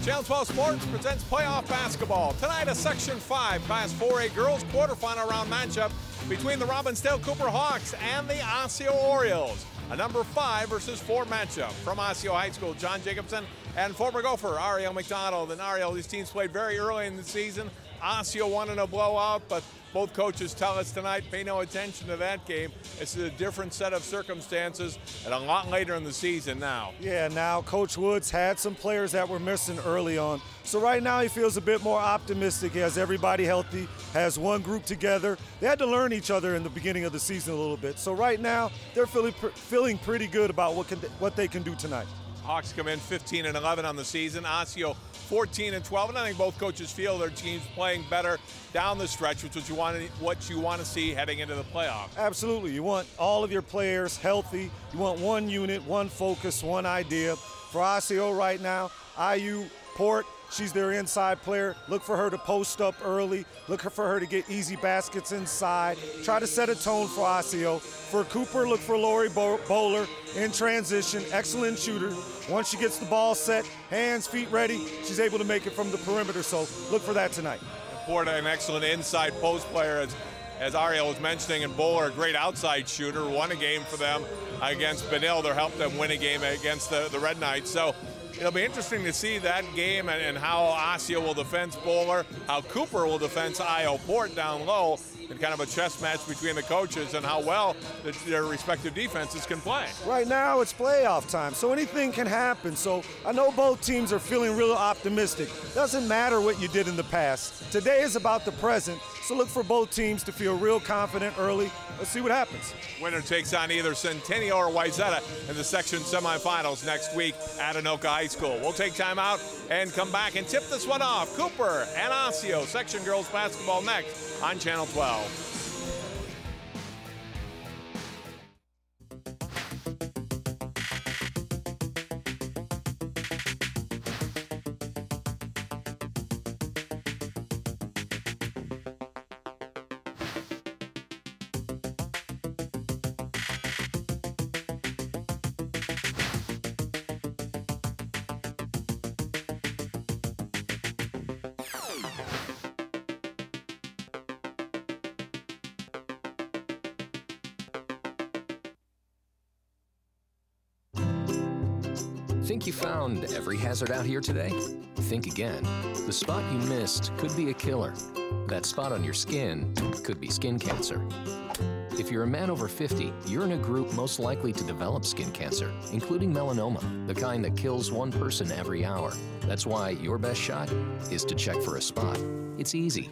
Channel 12 Sports presents playoff basketball. Tonight, a Section 5 Class 4A girls quarterfinal round matchup between the Robbinsdale Cooper Hawks and the Osseo Orioles. A number 5 versus 4 matchup. From Osseo High School, John Jacobson and former Gopher Ariel McDonald. And Ariel, these teams played very early in the season. Osseo won in a blowout, but both coaches tell us tonight, pay no attention to that game. It's a different set of circumstances and a lot later in the season now. Yeah, now Coach Woods had some players that were missing early on. So right now he feels a bit more optimistic. He has everybody healthy, has one group together. They had to learn each other in the beginning of the season a little bit. So right now they're feeling pretty good about what they can do tonight. Hawks come in 15-11 on the season. Osseo 14-12, and I think both coaches feel their team's playing better down the stretch, which is what you want to see heading into the playoffs. Absolutely. You want all of your players healthy. You want one unit, one focus, one idea. For Osseo right now, IU, Port, she's their inside player. Look for her to post up early. Look for her to get easy baskets inside. Try to set a tone for Osseo. For Cooper, look for Lori Bowler in transition. Excellent shooter. Once she gets the ball set, hands, feet ready, she's able to make it from the perimeter. So look for that tonight. Port, an excellent inside post player, as Ariel was mentioning, and Bowler, a great outside shooter, won a game for them against Benil. They helped them win a game against the Red Knights. So it'll be interesting to see that game and how Osseo will defend Bowler, how Cooper will defend IO Port down low, and kind of a chess match between the coaches and how well their respective defenses can play. Right now it's playoff time, so anything can happen. So I know both teams are feeling real optimistic. Doesn't matter what you did in the past. Today is about the present, so look for both teams to feel real confident early. Let's see what happens. Winner takes on either Centennial or Wayzata in the section semifinals next week at Anoka High School. We'll take time out and come back and tip this one off. Cooper and Osseo section girls basketball next on Channel 12. Think you found every hazard out here today? Think again. The spot you missed could be a killer. That spot on your skin could be skin cancer. If you're a man over 50, you're in a group most likely to develop skin cancer, including melanoma, the kind that kills one person every hour. That's why your best shot is to check for a spot. It's easy.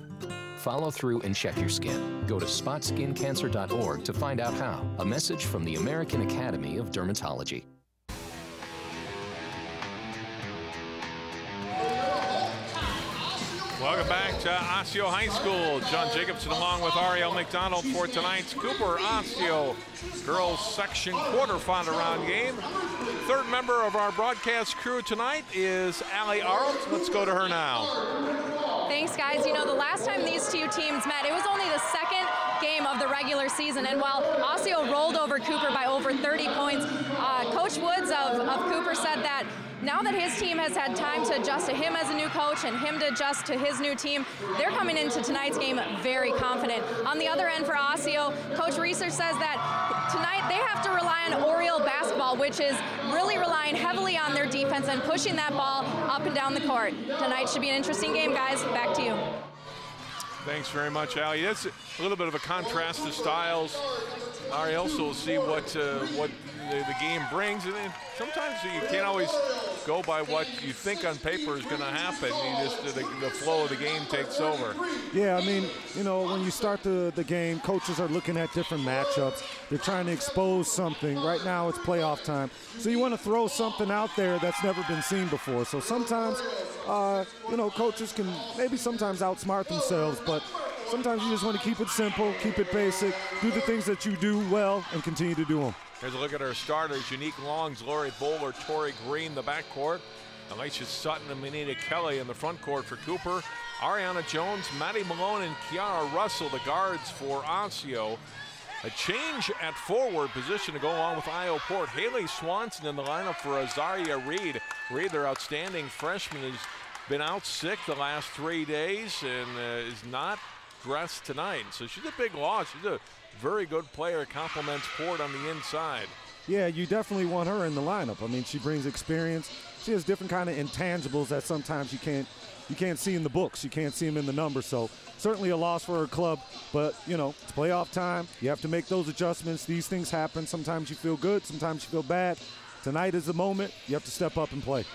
Follow through and check your skin. Go to spotskincancer.org to find out how. A message from the American Academy of Dermatology. Welcome back to Osseo High School. John Jacobson along with Ariel McDonald for tonight's Cooper Osseo girls section quarterfinal round game. Third member of our broadcast crew tonight is Allie Arlt. Let's go to her now. Thanks, guys. You know, the last time these two teams met, it was only the second game of the regular season, and while Osseo rolled over Cooper by over 30 points, Coach Woods of Cooper said that now that his team has had time to adjust to him as a new coach and him to adjust to his new team, they're coming into tonight's game very confident. On the other end for Osseo, Coach Research says that tonight they have to rely on Oriole basketball, which is really relying heavily on their defense and pushing that ball up and down the court. Tonight should be an interesting game, guys. Back to you. Thanks very much, Allie. That's a little bit of a contrast to styles. Ariel, so we'll see what the game brings. And sometimes you can't always go by what you think on paper is going to happen. You just the flow of the game takes over. Yeah, I mean, you know, when you start the game, coaches are looking at different matchups. They're trying to expose something. Right now it's playoff time. So you want to throw something out there that's never been seen before. So sometimes, you know, coaches can maybe sometimes outsmart themselves, but sometimes you just want to keep it simple, keep it basic, do the things that you do well, and continue to do them. Here's a look at our starters. Unique Longs, Lori Bowler, Tori Green, the backcourt. Alicia Sutton and Manita Kelly in the front court for Cooper. Ariana Jones, Maddie Malone, and Kiara Russell, the guards for Osseo. A change at forward position to go along with IO Port. Haley Swanson in the lineup for Azaria Reed. Reed, their outstanding freshman, is been out sick the last 3 days and is not dressed tonight. So she's a big loss. She's a very good player, complements Port on the inside. Yeah, you definitely want her in the lineup. I mean, she brings experience. She has different kind of intangibles that sometimes you can't see in the books. You can't see them in the numbers. So certainly a loss for her club. But, you know, it's playoff time. You have to make those adjustments. These things happen. Sometimes you feel good. Sometimes you feel bad. Tonight is the moment. You have to step up and play.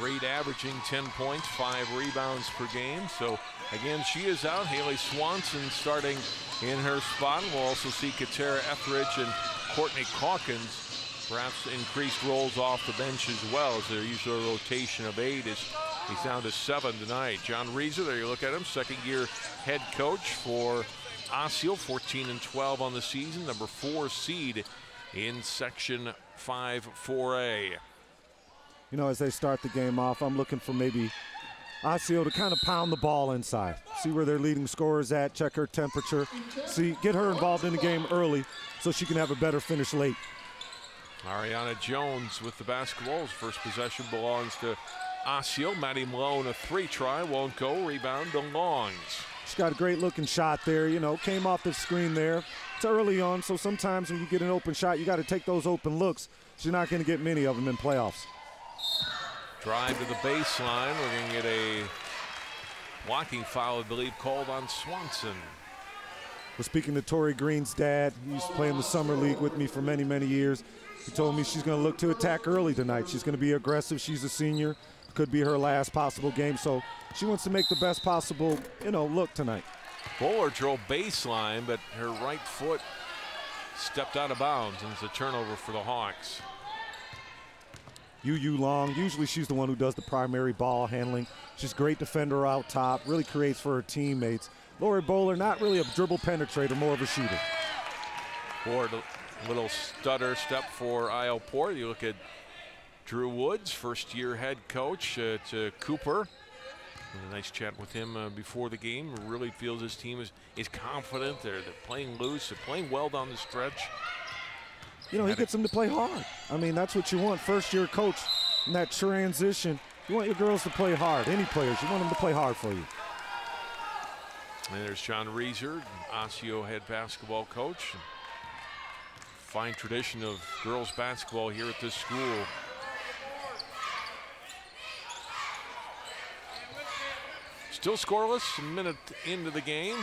Reed averaging 10 points, 5 rebounds per game. So, again, she is out. Haley Swanson starting in her spot. We'll also see Katara Etheridge and Courtney Calkins perhaps increased roles off the bench as well, as their usual rotation of 8 is he's down to 7 tonight. John Reeser, there you look at him, second-year head coach for Osseo, 14-12 on the season, number 4 seed in Section 5 4A. You know, as they start the game off, I'm looking for maybe Osseo to kind of pound the ball inside. See where their leading scorer is at, check her temperature. See, get her involved in the game early so she can have a better finish late. Ariana Jones with the basketball. His first possession belongs to Osseo. Maddie Malone, a 3-try, won't go. Rebound belongs. She's got a great looking shot there, you know, came off the screen there. It's early on, so sometimes when you get an open shot, you got to take those open looks. She's not going to get many of them in playoffs. Drive to the baseline. We're going to get a blocking foul, I believe, called on Swanson. We're speaking to Tori Green's dad. He used to play in the summer league with me for many, many years. He told me she's going to look to attack early tonight. She's going to be aggressive. She's a senior. Could be her last possible game, so she wants to make the best possible, you know, look tonight. Bowler drove baseline, but her right foot stepped out of bounds, and it's a turnover for the Hawks. Yu Long, usually she's the one who does the primary ball handling. She's a great defender out top, really creates for her teammates. Lori Bowler, not really a dribble penetrator, more of a shooter. Port, a little stutter step for Isle Port. You look at Drew Woods, first-year head coach to Cooper. A nice chat with him before the game. Really feels his team is confident. They're playing loose. They're playing well down the stretch. You know, he gets them to play hard. I mean, that's what you want. First-year coach in that transition. You want your girls to play hard. Any players, you want them to play hard for you. And there's John Reeser, Osseo head basketball coach. Fine tradition of girls basketball here at this school. Still scoreless, a minute into the game.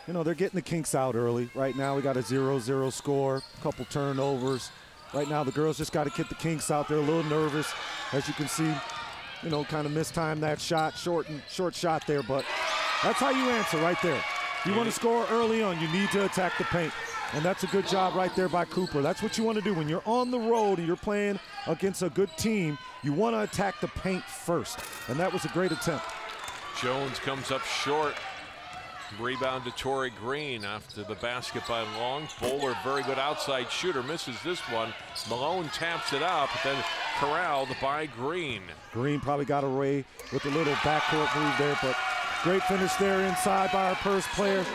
You know, they're getting the kinks out early. Right now we got a 0-0 score, a couple turnovers. Right now the girls just got to get the kinks out. They're a little nervous, as you can see. You know, kind of mistimed that shot, short shot there, but that's how you answer right there. You want to score early on, you need to attack the paint. And that's a good job right there by Cooper. That's what you want to do when you're on the road and you're playing against a good team. You want to attack the paint first, and that was a great attempt. Jones comes up short. Rebound to Tori Green after the basket by Long. Bowler, very good outside shooter, misses this one. Malone taps it out, but then corralled by Green. Green probably got away with a little backcourt move there, but great finish there inside by our first player.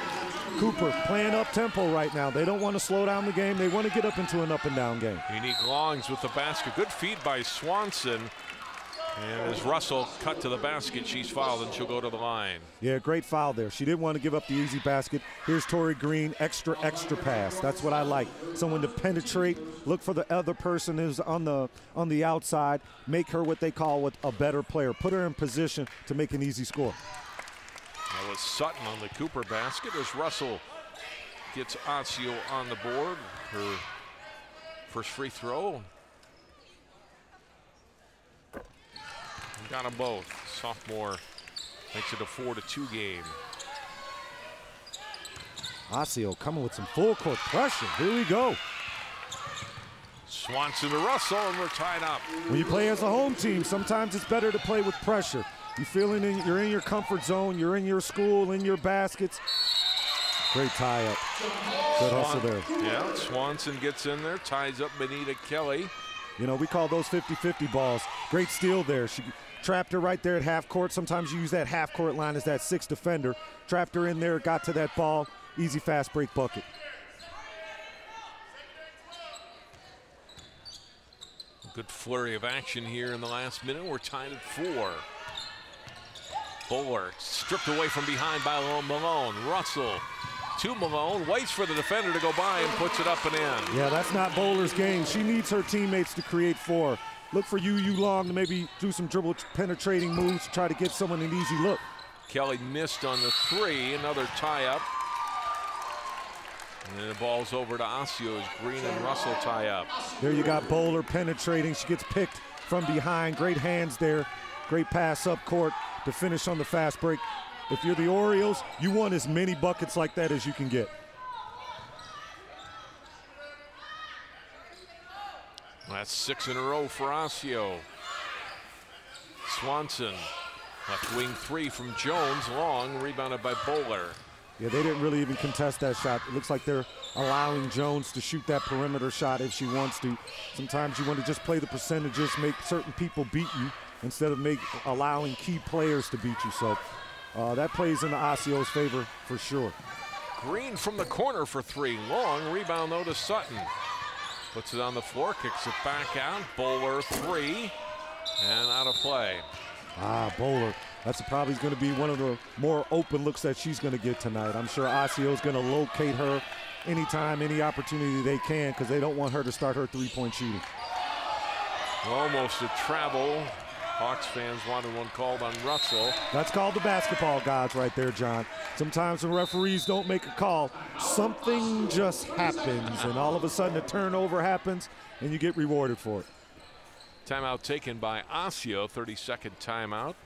Cooper playing up-tempo right now. They don't want to slow down the game. They want to get up into an up-and-down game. Unique Longs with the basket. Good feed by Swanson. And as Russell cut to the basket, she's fouled and she'll go to the line. Yeah, great foul there. She didn't want to give up the easy basket. Here's Tori Green, extra pass. That's what I like. Someone to penetrate, look for the other person who's on the outside, make her what they call a better player. Put her in position to make an easy score. That was Sutton on the Cooper basket as Russell gets Osseo on the board. Her first free throw. Got them both. Sophomore makes it a 4-2 game. Osseo coming with some full court pressure. Here we go. Swanson to Russell, and we're tied up. When you play as a home team, sometimes it's better to play with pressure. You're in your comfort zone. You're in your school, in your baskets. Great tie-up. Good hustle there. Yeah, Swanson gets in there, ties up Benita Kelly. You know, we call those 50-50 balls. Great steal there. She trapped her right there at half court. Sometimes you use that half court line as that sixth defender. Trapped her in there, got to that ball. Easy fast break bucket. Good flurry of action here in the last minute. We're tied at 4. Bowler stripped away from behind by Malone. Russell to Malone, waits for the defender to go by and puts it up and in. Yeah, that's not Bowler's game. She needs her teammates to create for her. Look for Yu Long to maybe do some dribble penetrating moves to try to get someone an easy look. Kelly missed on the 3, another tie-up. And then the ball's over to Osseo as Green and Russell tie up. There you got Bowler penetrating. She gets picked from behind. Great hands there. Great pass up court to finish on the fast break. If you're the Orioles, you want as many buckets like that as you can get. That's 6 in a row for Osseo. Swanson, left wing 3 from Jones, long, rebounded by Bowler. Yeah, they didn't really even contest that shot. It looks like they're allowing Jones to shoot that perimeter shot if she wants to. Sometimes you want to just play the percentages, make certain people beat you instead of allowing key players to beat you. So that plays in the Osseo's favor for sure. Green from the corner for 3, long, rebound though to Sutton. Puts it on the floor, kicks it back out. Bowler 3, and out of play. Bowler. That's probably going to be one of the more open looks that she's going to get tonight. I'm sure Osseo's going to locate her anytime, any opportunity they can, because they don't want her to start her three-point shooting. Almost a travel. Hawks fans wanted one called on Russell. That's called the basketball gods right there, John. Sometimes when referees don't make a call, something just happens, and all of a sudden a turnover happens, and you get rewarded for it. Timeout taken by Osseo, 32nd timeout.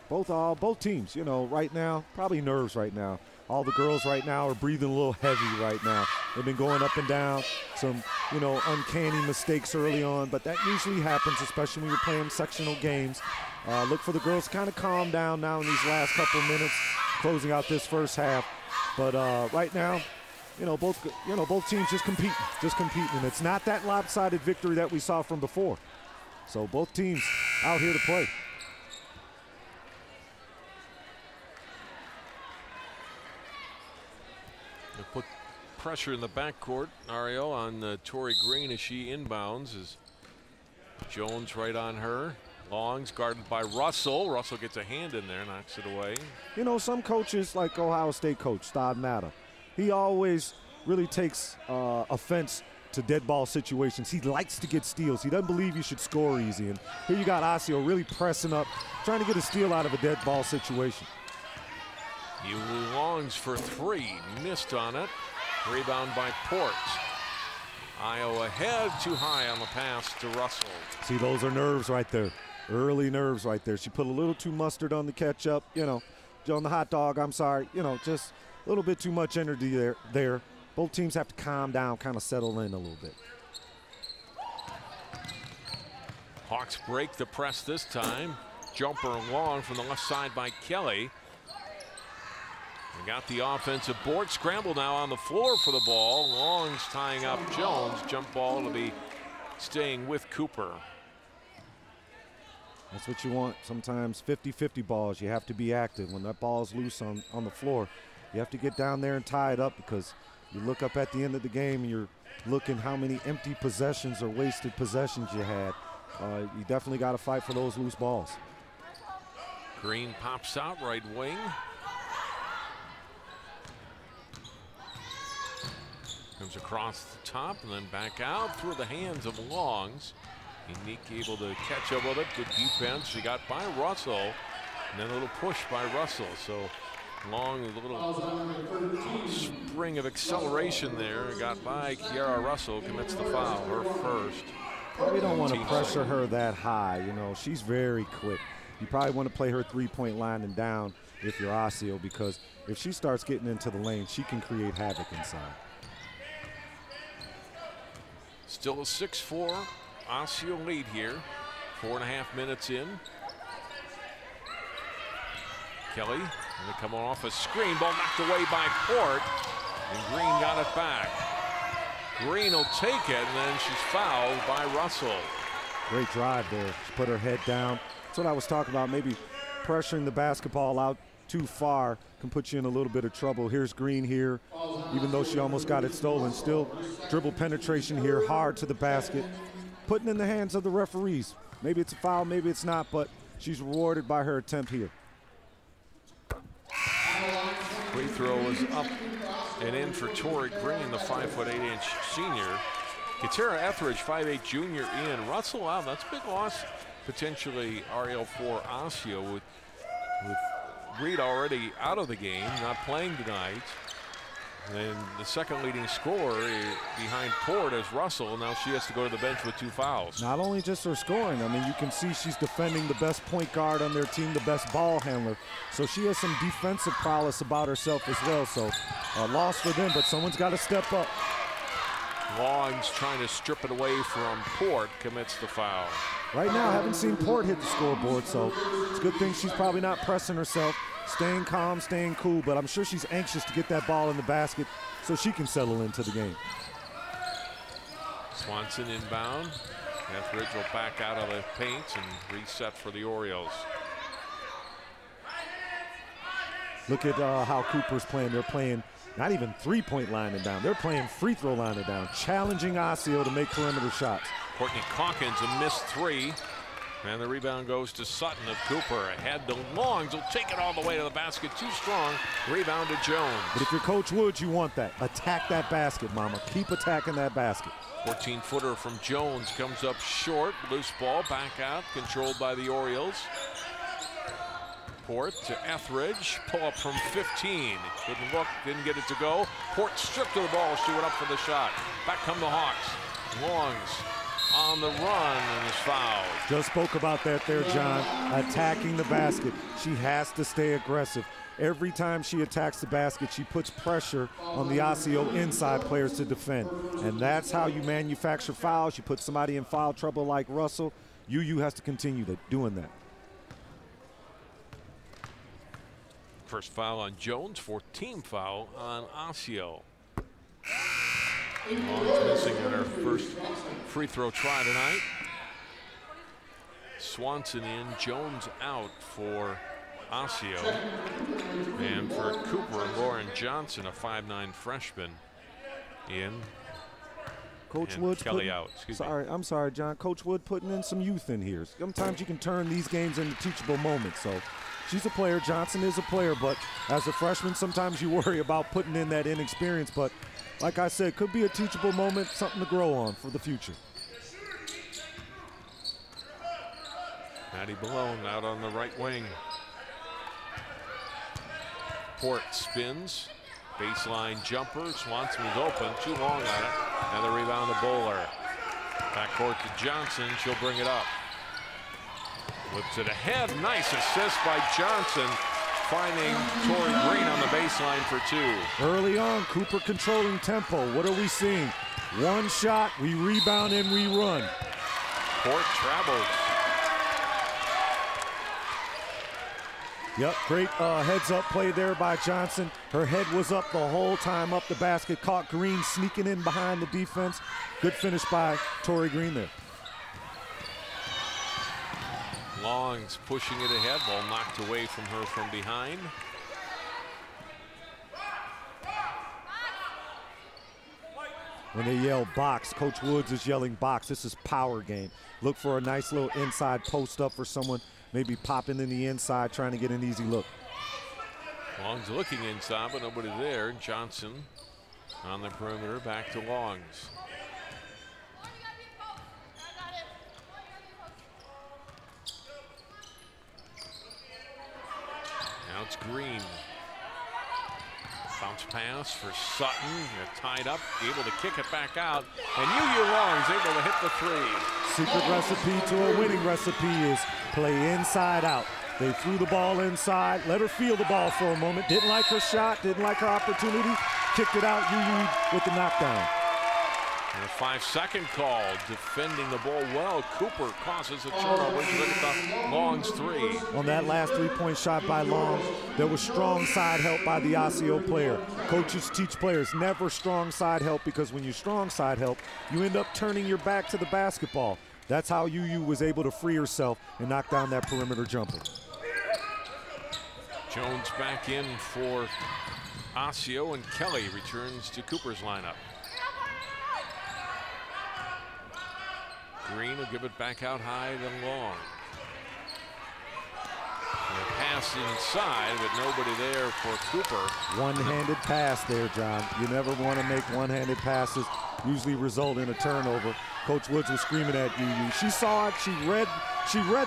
Both teams, you know, right now, probably nerves right now. All the girls right now are breathing a little heavy right now. They've been going up and down, some, you know, uncanny mistakes early on, but that usually happens, especially when you're playing sectional games. Look for the girls to kind of calm down now in these last couple of minutes, closing out this first half. But right now, both teams just competing. It's not that lopsided victory that we saw from before. So both teams out here to play. They put pressure in the backcourt, Ariel, on Tori Green as she inbounds. As Jones right on her. Long's guarded by Russell. Russell gets a hand in there, knocks it away. You know, some coaches, like Ohio State coach Stod Matta, he always really takes offense to dead ball situations. He likes to get steals. He doesn't believe you should score easy. And here you got Osseo really pressing up, trying to get a steal out of a dead ball situation. Yuli Longs for 3, missed on it. Rebound by Port. Iowa ahead, too high on the pass to Russell. See, those are nerves right there. Early nerves right there. She put a little too mustard on the catch-up, on the hot dog, I'm sorry. Just a little bit too much energy there. Both teams have to calm down, kind of settle in a little bit. Hawks break the press this time. Jumper long from the left side by Kelly. We got the offensive board. Scramble now on the floor for the ball. Long's tying up Jones. Jump ball to be staying with Cooper. That's what you want. Sometimes 50-50 balls, you have to be active. When that ball's loose on the floor, you have to get down there and tie it up, because you look up at the end of the game and you're looking how many empty possessions or wasted possessions you had. You definitely got to fight for those loose balls. Green pops out, right wing. Comes across the top and then back out through the hands of Longs. Unique able to catch up with it. Good defense. She got by Russell. And then a little push by Russell. So Long, a little spring of acceleration there. Got by Kiara Russell. Commits the foul, her first. Probably don't want to pressure her that high. She's very quick. You probably want to play her three-point line and down if you're Osseo, because if she starts getting into the lane, she can create havoc inside. Still a 6-4 Osseo lead here. 4.5 minutes in. Kelly, and they come off a screen. Ball knocked away by Port. And Green got it back. Green will take it, and then she's fouled by Russell. Great drive there. She put her head down. That's what I was talking about. Maybe pressuring the basketball out too far can put you in a little bit of trouble. Here's Green here, even though she almost got it stolen. Still dribble penetration here, hard to the basket. putting in the hands of the referees. Maybe it's a foul, maybe it's not, but she's rewarded by her attempt here. Free throw is up and in for Tori Green, the 5'8" senior. Katara Etheridge, 5'8" junior in. Russell out. That's a big loss potentially, Ariel, for Osseo with Reed already out of the game, not playing tonight. And the second leading scorer behind Port is Russell. Now she has to go to the bench with 2 fouls. Not only just her scoring, I mean, you can see she's defending the best point guard on their team, the best ball handler. So she has some defensive prowess about herself as well. So a loss for them, but someone's got to step up. Longs trying to strip it away from Port, commits the foul. Right now, I haven't seen Port hit the scoreboard, so it's a good thing she's probably not pressing herself, staying calm, staying cool, but I'm sure she's anxious to get that ball in the basket so she can settle into the game. Swanson inbound. Etheridge will back out of the paint and reset for the Orioles. Look at how Cooper's playing. They're playing not even three-point line and down. They're playing free throw line and down, challenging Osseo to make perimeter shots. Courtney Calkins, a missed 3. And the rebound goes to Sutton of Cooper. Ahead to Longs, will take it all the way to the basket. Too strong. Rebound to Jones. But if you're Coach Woods, you want that. Attack that basket, mama. Keep attacking that basket. 14-footer from Jones comes up short. Loose ball, back out, controlled by the Orioles. Port to Etheridge, pull up from 15. Couldn't look, didn't get it to go. Port stripped of the ball, she went up for the shot. Back come the Hawks. Longs on the run and is fouled. Just spoke about that there, John. Attacking the basket. She has to stay aggressive. Every time she attacks the basket, she puts pressure on the Osseo inside players to defend. And that's how you manufacture fouls. You put somebody in foul trouble like Russell. UU has to continue doing that. First foul on Jones, 14th foul on Osseo. Longs missing in her first free throw try tonight. Swanson in, Jones out for Osseo. And for Cooper, Lauren Johnson, a 5'9" freshman, in. Coach Wood's Kelly out. I'm sorry, John. Coach Wood putting in some youth in here. Sometimes you can turn these games into teachable moments. So she's a player. Johnson is a player. But as a freshman, sometimes you worry about putting in that inexperience. But like I said, could be a teachable moment, something to grow on for the future. Maddie Malone out on the right wing. Port spins. Baseline jumper. Swanson was open. Too long on it. And the rebound to Bowler. Backcourt to Johnson. She'll bring it up. Whips it ahead. Nice assist by Johnson. Finding Tori Green on the baseline for 2. Early on, Cooper controlling tempo. What are we seeing? One shot, we rebound and we run. Port travels. Yep, great heads-up play there by Johnson. Her head was up the whole time up the basket. Caught Green sneaking in behind the defense. Good finish by Tori Green there. Longs pushing it ahead. Ball knocked away from her from behind. When they yell box, Coach Woods is yelling box. This is power game. Look for a nice little inside post up for someone. Maybe popping in the inside, trying to get an easy look. Longs looking inside, but nobody there. Johnson on the perimeter, back to Longs. Now it's Green. Bounce pass for Sutton. Tied up, able to kick it back out. And UU Longs able to hit the 3. Secret recipe to a winning recipe is play inside out. They threw the ball inside, let her feel the ball for a moment. Didn't like her shot, didn't like her opportunity. Kicked it out, UU with the knockdown. And a 5-second call, defending the ball well. Cooper causes a turnover. Look at the Longs 3. On that last three-point shot by Long, there was strong side help by the Osseo player. Coaches teach players never strong side help, because when you strong side help, you end up turning your back to the basketball. That's how UU was able to free herself and knock down that perimeter jumper. Jones back in for Osseo, and Kelly returns to Cooper's lineup. Green will give it back out high and long. Pass inside, but nobody there for Cooper. One-handed pass there, John. You never want to make one-handed passes. Usually result in a turnover. Coach Woods was screaming at you. She saw it. She read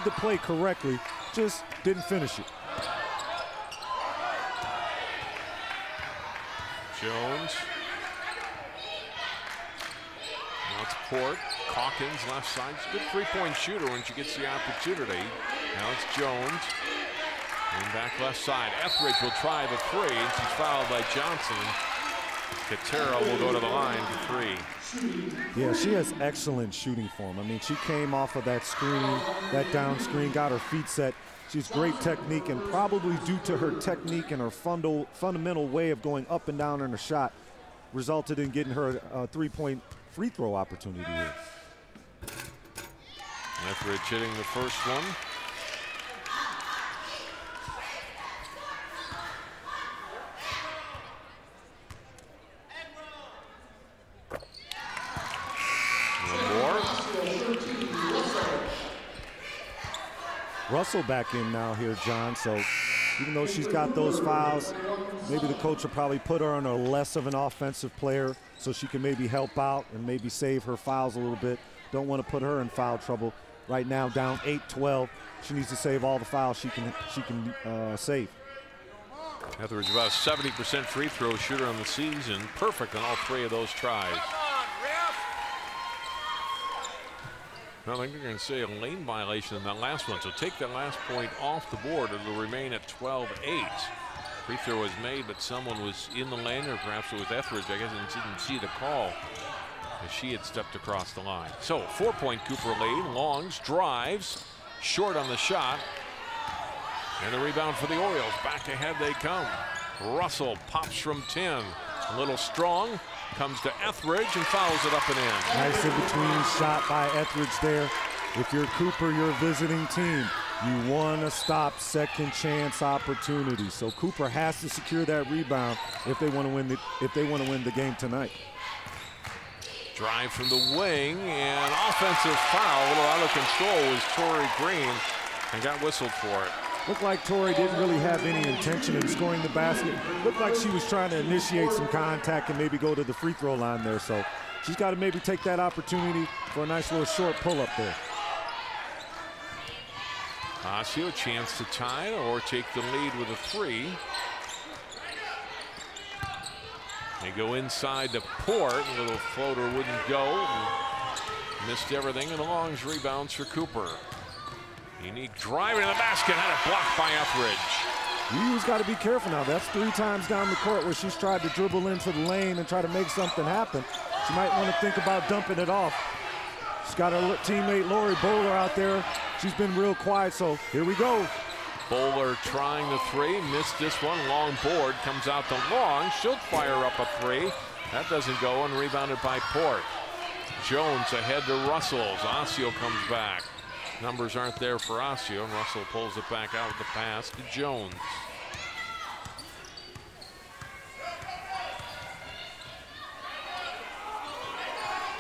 the play correctly. Just didn't finish it. Jones. Now it's Port. Calkins left side. She's a good three-point shooter when she gets the opportunity. Now it's Jones. And back left side. Etheridge will try the three. And she's fouled by Johnson. Katera will go to the line for three. Yeah, she has excellent shooting form. I mean, she came off of that screen, that down screen, got her feet set. She's great technique, and probably due to her technique and her fundamental way of going up and down in her shot, resulted in getting her a three-point free throw opportunity here. Etheridge hitting the first one. Russell back in now here, John, so even though she's got those fouls, maybe the coach will probably put her on a less of an offensive player so she can maybe help out and maybe save her fouls a little bit. Don't want to put her in foul trouble. Right now down 8-12. She needs to save all the fouls she can save. Etheridge about a 70% free throw shooter on the season. Perfect on all three of those tries. I think they're going to say a lane violation in that last one. So take that last point off the board. It'll remain at 12-8. Free throw was made, but someone was in the lane, or perhaps it was Etheridge. I guess I didn't see the call as she had stepped across the line. So 4-point Cooper lead. Longs drives, short on the shot. And the rebound for the Orioles. Back ahead they come. Russell pops from 10. A little strong. Comes to Etheridge and fouls it up and in. Nice in-between shot by Etheridge there. If you're Cooper, you're a visiting team. You want to stop second chance opportunities. So Cooper has to secure that rebound if they want to win the game tonight. Drive from the wing and offensive foul. A little out of control was Tori Green and got whistled for it. Looked like Tori didn't really have any intention in scoring the basket. Looked like she was trying to initiate some contact and maybe go to the free throw line there. So she's got to maybe take that opportunity for a nice little short pull-up there. Osseo a chance to tie or take the lead with a three. They go inside to Port. A little floater wouldn't go. Missed everything, and Longs rebounds for Cooper. Unique driving to the basket, had it blocked by Etheridge. You've got to be careful now. That's 3 times down the court where she's tried to dribble into the lane and try to make something happen. She might want to think about dumping it off. She's got her teammate Lori Bowler out there. She's been real quiet, so here we go. Bowler trying the three, missed this one. Long board comes out to Long. She'll fire up a three. That doesn't go, and rebounded by Port. Jones ahead to Russell's. Osseo comes back. Numbers aren't there for Osseo, and Russell pulls it back out with the pass to Jones.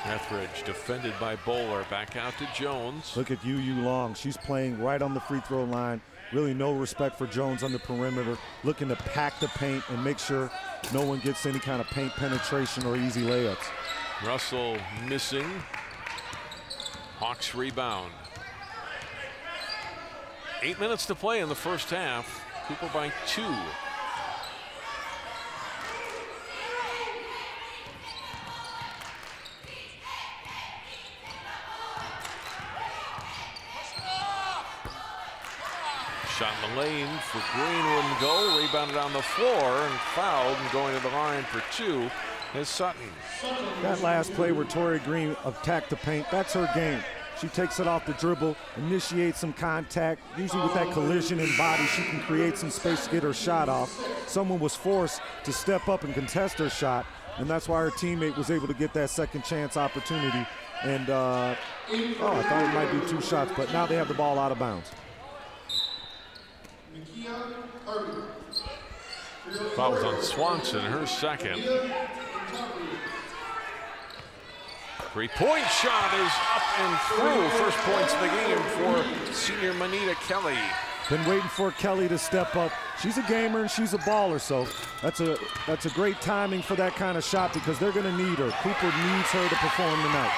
Etheridge defended by Bowler. Back out to Jones. Look at UU Long. She's playing right on the free throw line. Really no respect for Jones on the perimeter. Looking to pack the paint and make sure no one gets any kind of paint penetration or easy layups. Russell missing. Hawks rebound. 8 minutes to play in the first half. Cooper by 2. Shot in the lane for Green, wouldn't go. Rebounded on the floor and fouled, and going to the line for 2 is Sutton. That last play where Tori Green attacked the paint, that's her game. She takes it off the dribble, initiates some contact. Usually with that collision in body, she can create some space to get her shot off. Someone was forced to step up and contest her shot, and that's why her teammate was able to get that second chance opportunity. And, I thought it might be 2 shots, but now they have the ball out of bounds. Foul on Swanson, her second. Three-point shot is up and through. First points of the game for senior Manita Kelly. Been waiting for Kelly to step up. She's a gamer and she's a baller, so that's a great timing for that kind of shot because they're going to need her. Cooper needs her to perform tonight.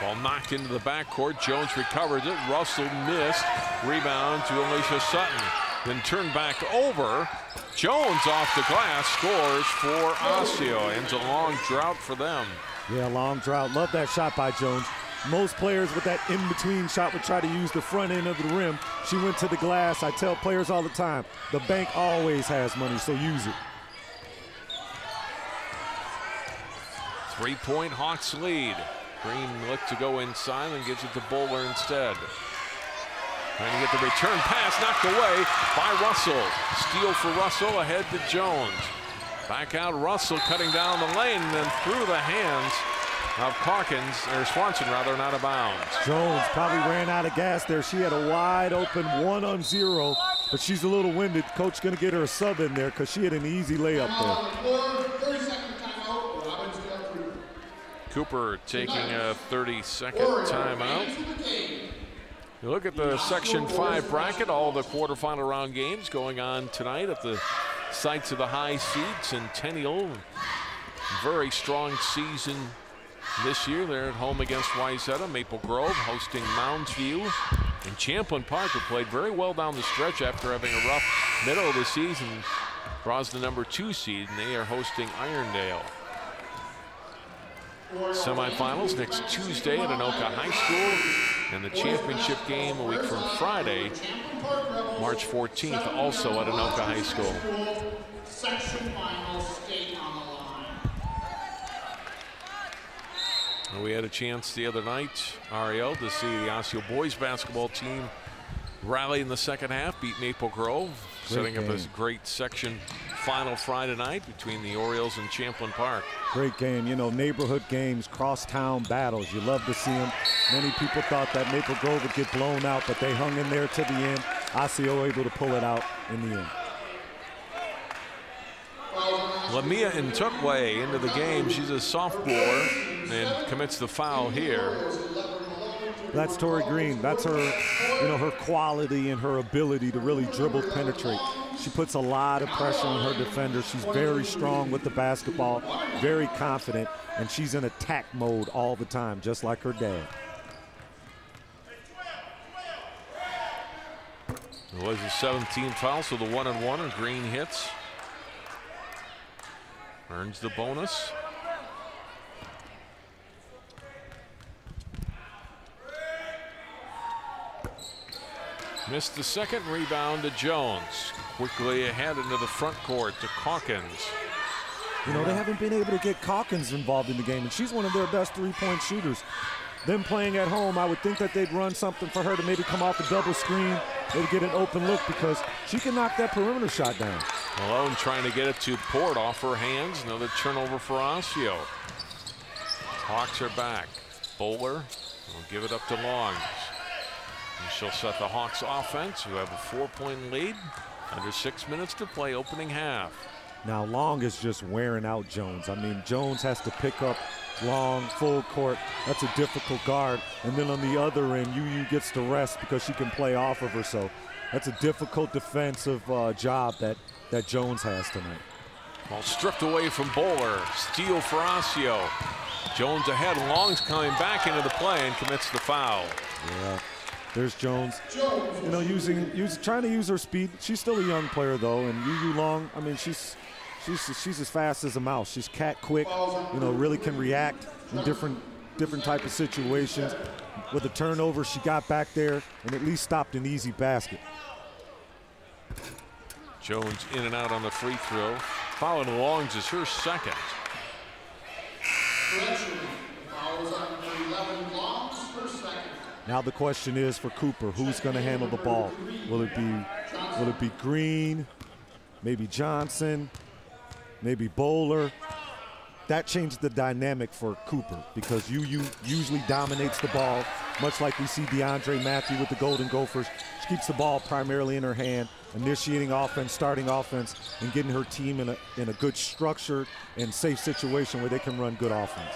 Ball knocked into the backcourt. Jones recovers it. Russell missed. Rebound to Alicia Sutton. Then turned back over. Jones off the glass scores for Osseo. Ends a long drought for them. Yeah, long drought. Love that shot by Jones. Most players with that in-between shot would try to use the front end of the rim. She went to the glass. I tell players all the time, the bank always has money, so use it. Three-point Hawks lead. Green looked to go inside and gives it to Bowler instead. Trying to get the return pass knocked away by Russell. Steal for Russell ahead to Jones. Back out Russell cutting down the lane and then through the hands of Calkins, or Swanson rather, not out of bounds. Jones probably ran out of gas there. She had a wide open 1-on-0, but she's a little winded. Coach going to get her a sub in there because she had an easy layup there. Cooper taking a 30-second timeout. You look at the Section 5 bracket, all the quarterfinal round games going on tonight at the sites of the high seed. Centennial, very strong season this year. They're at home against Wayzata. Maple Grove hosting Mounds View. And Champlin Park, who played very well down the stretch after having a rough middle of the season, draws the number 2 seed, and they are hosting Irondale. Semifinals next Tuesday at Anoka High School, and the championship game a week from Friday, March 14th, also at Anoka High School. Section finals, state on the line. We had a chance the other night, Ariel, to see the Osseo boys basketball team rally in the second half, beat Maple Grove, setting up a great section final Friday night between the Orioles and Champlin Park. Great game. You know, neighborhood games, cross-town battles. You love to see them. Many people thought that Maple Grove would get blown out, but they hung in there to the end. Osseo able to pull it out in the end. Lamia Ntukwe into the game. She's a sophomore and commits the foul here. That's Tori Green. That's her, you know, her quality and her ability to really dribble, penetrate. She puts a lot of pressure on her defender. She's very strong with the basketball, very confident, and she's in attack mode all the time, just like her dad. It was a 17th foul, so the 1-on-1 and Green hits. Earns the bonus. Missed the second. Rebound to Jones. Quickly ahead into the front court to Calkins. You know, they haven't been able to get Calkins involved in the game, and she's one of their best three-point shooters. Them playing at home, I would think that they'd run something for her to maybe come off the double screen, maybe get an open look, because she can knock that perimeter shot down. Malone trying to get it to Port off her hands. Another turnover for Osseo. Hawks are back. Bowler will give it up to Longs. And she'll set the Hawks offense, who have a 4-point lead. Under 6 minutes to play opening half. Now Long is just wearing out Jones. I mean, Jones has to pick up Long full court. That's a difficult guard. And then on the other end, UU gets to rest because she can play off of her. So that's a difficult defensive job that Jones has tonight. Ball stripped away from Bowler. Steal for Osseo. Jones ahead. Long's coming back into the play and commits the foul. Yeah. There's Jones, you know, trying to use her speed. She's still a young player though, and UU Long, I mean, she's as fast as a mouse. She's cat quick, you know, really can react in different type of situations. With the turnover, she got back there and at least stopped an easy basket. Jones in and out on the free throw. Following Longs is her second. Now the question is for Cooper, who's going to handle the ball? Will it be Green, maybe Johnson, maybe Bowler? That changed the dynamic for Cooper because UU usually dominates the ball, much like we see DeAndre Matthew with the Golden Gophers. She keeps the ball primarily in her hand, initiating offense, starting offense, and getting her team in a good structured and safe situation where they can run good offense.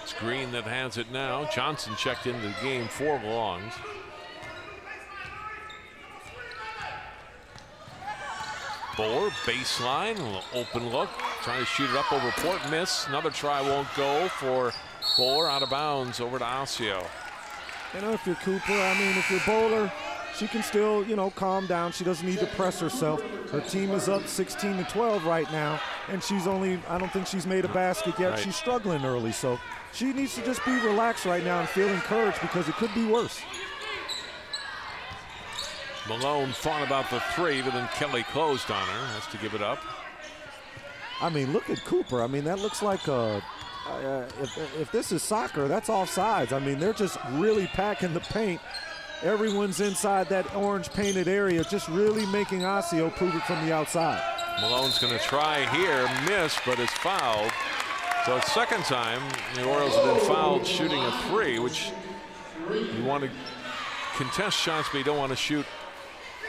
It's Green that has it now. Johnson checked into the game for Longs. Bowler, baseline, a little open look. Trying to shoot it up over Port, miss. Another try won't go for Bowler, out of bounds over to Osseo. You know, if you're Cooper, I mean, if you're Bowler, she can still, you know, calm down. She doesn't need to press herself. Her team is up 16-12 right now, and she's only, I don't think she's made a basket yet. Right. She's struggling early, so she needs to just be relaxed right now and feel encouraged because it could be worse. Malone thought about the three, but then Kelly closed on her. Has to give it up. I mean, look at Cooper. I mean, that looks like if this is soccer, that's offsides. I mean, they're just really packing the paint. Everyone's inside that orange painted area, just really making Osseo prove it from the outside. Malone's going to try here, miss, but is fouled. So it's second time the Orioles have been fouled shooting a three, which you want to contest shots, but you don't want to shoot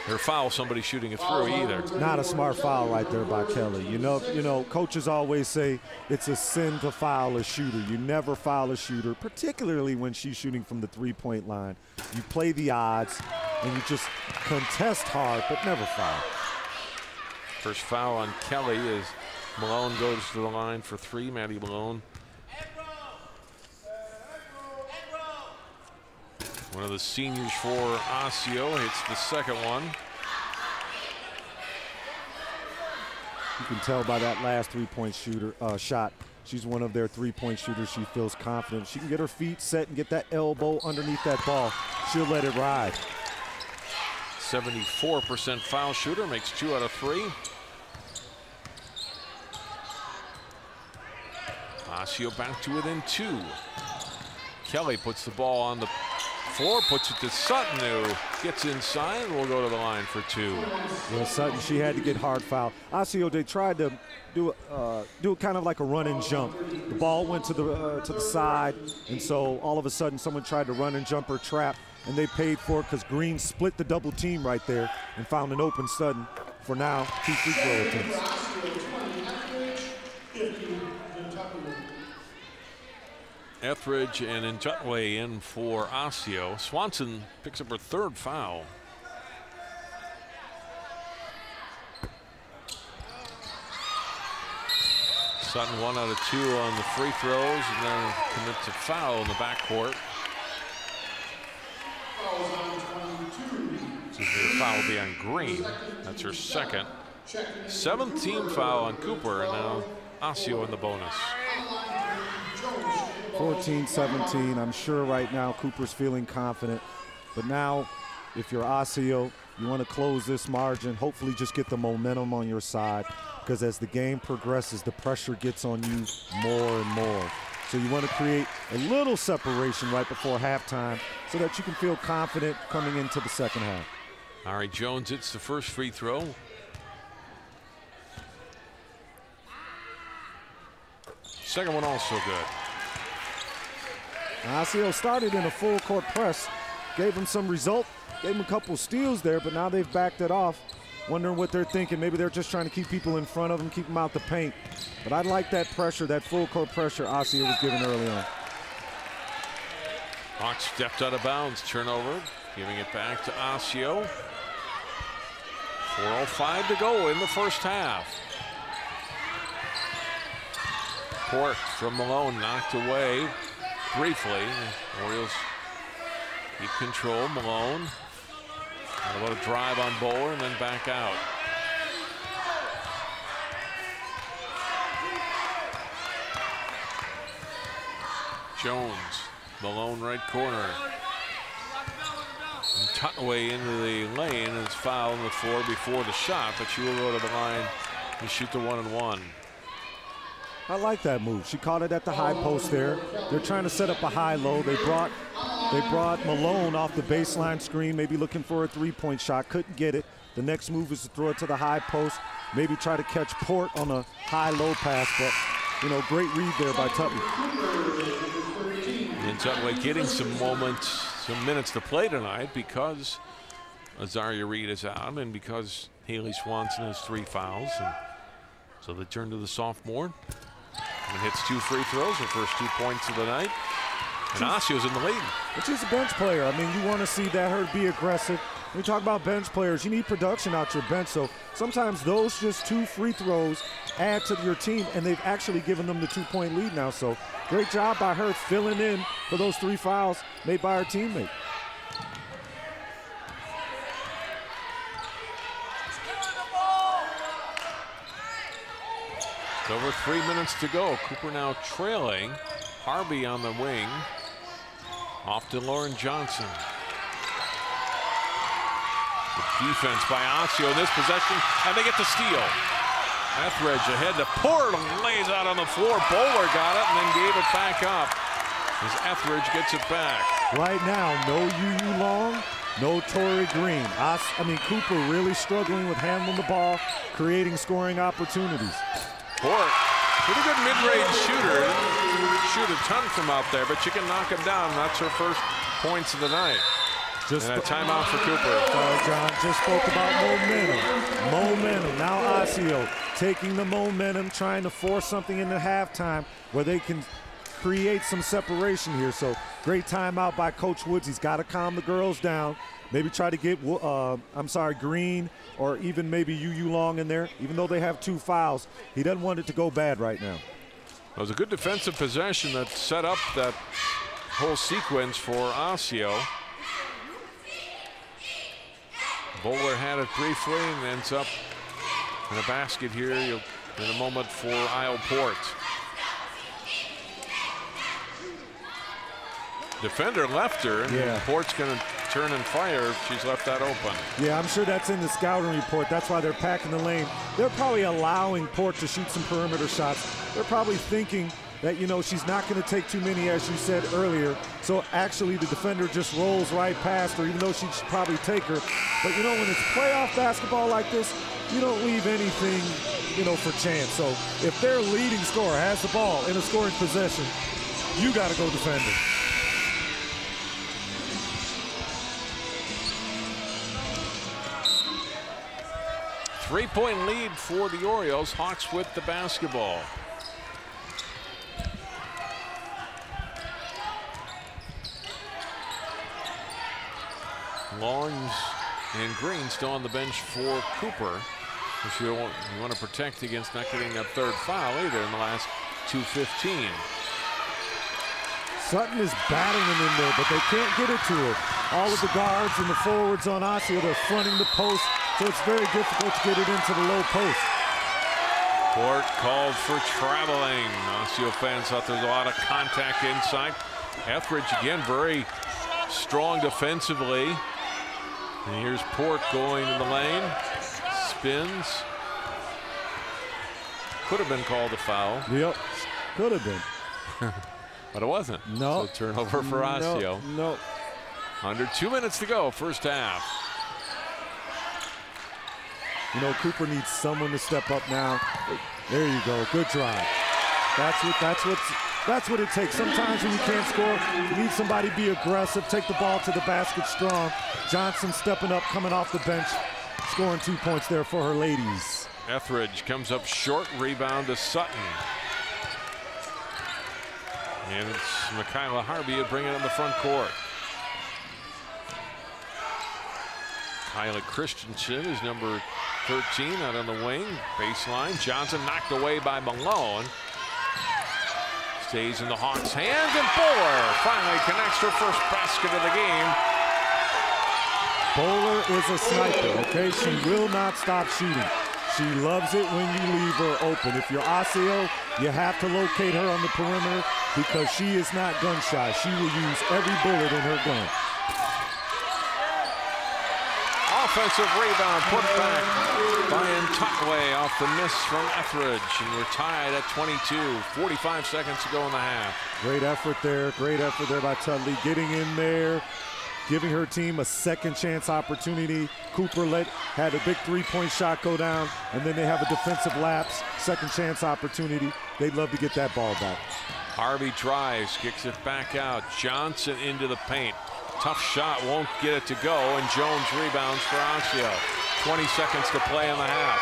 or foul somebody shooting it through either. Not a smart foul right there by Kelly. You know, coaches always say it's a sin to foul a shooter. You never foul a shooter, particularly when she's shooting from the three-point line. You play the odds, and you just contest hard, but never foul. First foul on Kelly as Malone goes to the line for three. Maddie Malone. One of the seniors for Osseo hits the second one. You can tell by that last three-point shot. She's one of their three-point shooters. She feels confident. She can get her feet set and get that elbow underneath that ball. She'll let it ride. 74% foul shooter, makes 2 out of 3. Osseo back to within 2. Kelly puts the ball on the floor, puts it to Sutton, who gets inside and will go to the line for 2. Yeah, Sutton, she had to get hard foul. Osseo, they tried to do it kind of like a run and jump. The ball went to the side, and so all of a sudden someone tried to run and jump or trap, and they paid for it because Green split the double team right there and found an open Sutton for now 2 free throw attempts. Etheridge and Intutway in for Osseo. Swanson picks up her 3rd foul. Sutton 1 out of 2 on the free throws, and then commits a foul in the backcourt. The foul will be on Green. That's her 2nd. 7th team foul on Cooper, and now Osseo in the bonus. 14-17. I'm sure right now Cooper's feeling confident. But now, if you're Osseo, you want to close this margin, hopefully just get the momentum on your side, because as the game progresses, the pressure gets on you more and more. So you want to create a little separation right before halftime so that you can feel confident coming into the second half. All right, Jones hits the first free throw. Second one also good. Osseo started in a full court press, gave him some result, gave him a couple steals there, but now they've backed it off. Wondering what they're thinking. Maybe they're just trying to keep people in front of them, keep them out the paint. But I like that pressure, that full court pressure Osseo was given early on. Hawks stepped out of bounds, turnover, giving it back to Osseo. 4:05 to go in the first half. Court from Malone knocked away briefly. Orioles keep control. Malone. About a drive on Bowler and then back out. Jones, Malone right corner. And Tutway into the lane and is fouled on the floor before the shot, but she will go to the line and shoot the 1-and-1. I like that move. She caught it at the high post there. They're trying to set up a high-low. They brought Malone off the baseline screen, maybe looking for a three-point shot. Couldn't get it. The next move is to throw it to the high post, maybe try to catch Port on a high-low pass, but, you know, great read there by Tutway. And Tutway getting some minutes to play tonight because Azaria Reed is out and because Haley Swanson has 3 fouls. And so they turn to the sophomore. and hits 2 free throws, her first 2 points of the night. And Osseo's in the lead. But she's a bench player. I mean, you want to see that her be aggressive. When we talk about bench players, you need production out your bench. So sometimes those just 2 free throws add to your team, and they've actually given them the 2-point lead now. So great job by her filling in for those 3 fouls made by her teammate. It's over 3 minutes to go. Cooper now trailing. Harvey on the wing. Off to Lauren Johnson. Good defense by Osseo in this possession, and they get the steal. Etheridge ahead to Port, lays out on the floor. Bowler got it and then gave it back up as Etheridge gets it back. Right now, no UU Long, no Torrey Green. Cooper really struggling with handling the ball, creating scoring opportunities. Port, pretty good mid-range shooter. Didn't shoot a ton from out there, but she can knock him down. That's her first points of the night. And a timeout for Cooper. Sorry, John, just spoke about momentum. Momentum. Now Osseo taking the momentum, trying to force something into halftime where they can create some separation here. So great timeout by Coach Woods. He's got to calm the girls down. Maybe try to get, Green or even maybe UU Long in there. Even though they have 2 fouls, he doesn't want it to go bad right now. It was a good defensive possession that set up that whole sequence for Osseo. Bowler had it briefly and ends up in a basket here in a moment for Isle Port. Defender left her, and Port's going to turn and fire if she's left that open. Yeah, I'm sure that's in the scouting report. That's why they're packing the lane. They're probably allowing Port to shoot some perimeter shots. They're probably thinking that, she's not going to take too many, as you said earlier. So actually the defender just rolls right past her, even though she should probably take her. But, when it's playoff basketball like this, you don't leave anything, for chance. So if their leading scorer has the ball in a scoring possession, you got to go defend it. Three-point lead for the Orioles. Hawks with the basketball. Longs and Green still on the bench for Cooper. You want to protect against not getting a 3rd foul either in the last 2:15. Sutton is battling them in there, but they can't get it to her. All of the guards and the forwards on Osseo, they're fronting the post, so it's very difficult to get it into the low post. Port called for traveling. Osseo fans thought there was a lot of contact inside. Etheridge again very strong defensively. And here's Port going in the lane. Spins. Could have been called a foul. Yep, could have been. But it wasn't. No. So turnover for Osseo. No. Under 2 minutes to go, first half. Cooper needs someone to step up now. There you go. Good drive. That's what it takes. Sometimes when you can't score, you need somebody to be aggressive, take the ball to the basket strong. Johnson stepping up, coming off the bench, scoring 2 points there for her ladies. Etheridge comes up short, rebound to Sutton. And it's Michaela Harvey to bring it in the front court. Kyla Christensen is number 13 out on the wing. Baseline. Johnson knocked away by Malone. Stays in the Hawks' hands, and Bowler finally connects her first basket of the game. Bowler is a sniper, okay? She will not stop shooting. She loves it when you leave her open. If you're Osseo, you have to locate her on the perimeter because she is not gun shy. She will use every bullet in her gun. Offensive rebound put back by Ntotwe off the miss from Etheridge, and we're tied at 22. 45 seconds to go in the half. Great effort there by Tudley, getting in there, giving her team a second chance opportunity. Cooper had a big 3-point shot go down, and then they have a defensive lapse, second chance opportunity. They'd love to get that ball back. Harvey drives, kicks it back out. Johnson into the paint. Tough shot, won't get it to go, and Jones rebounds for Osseo. 20 seconds to play in the half.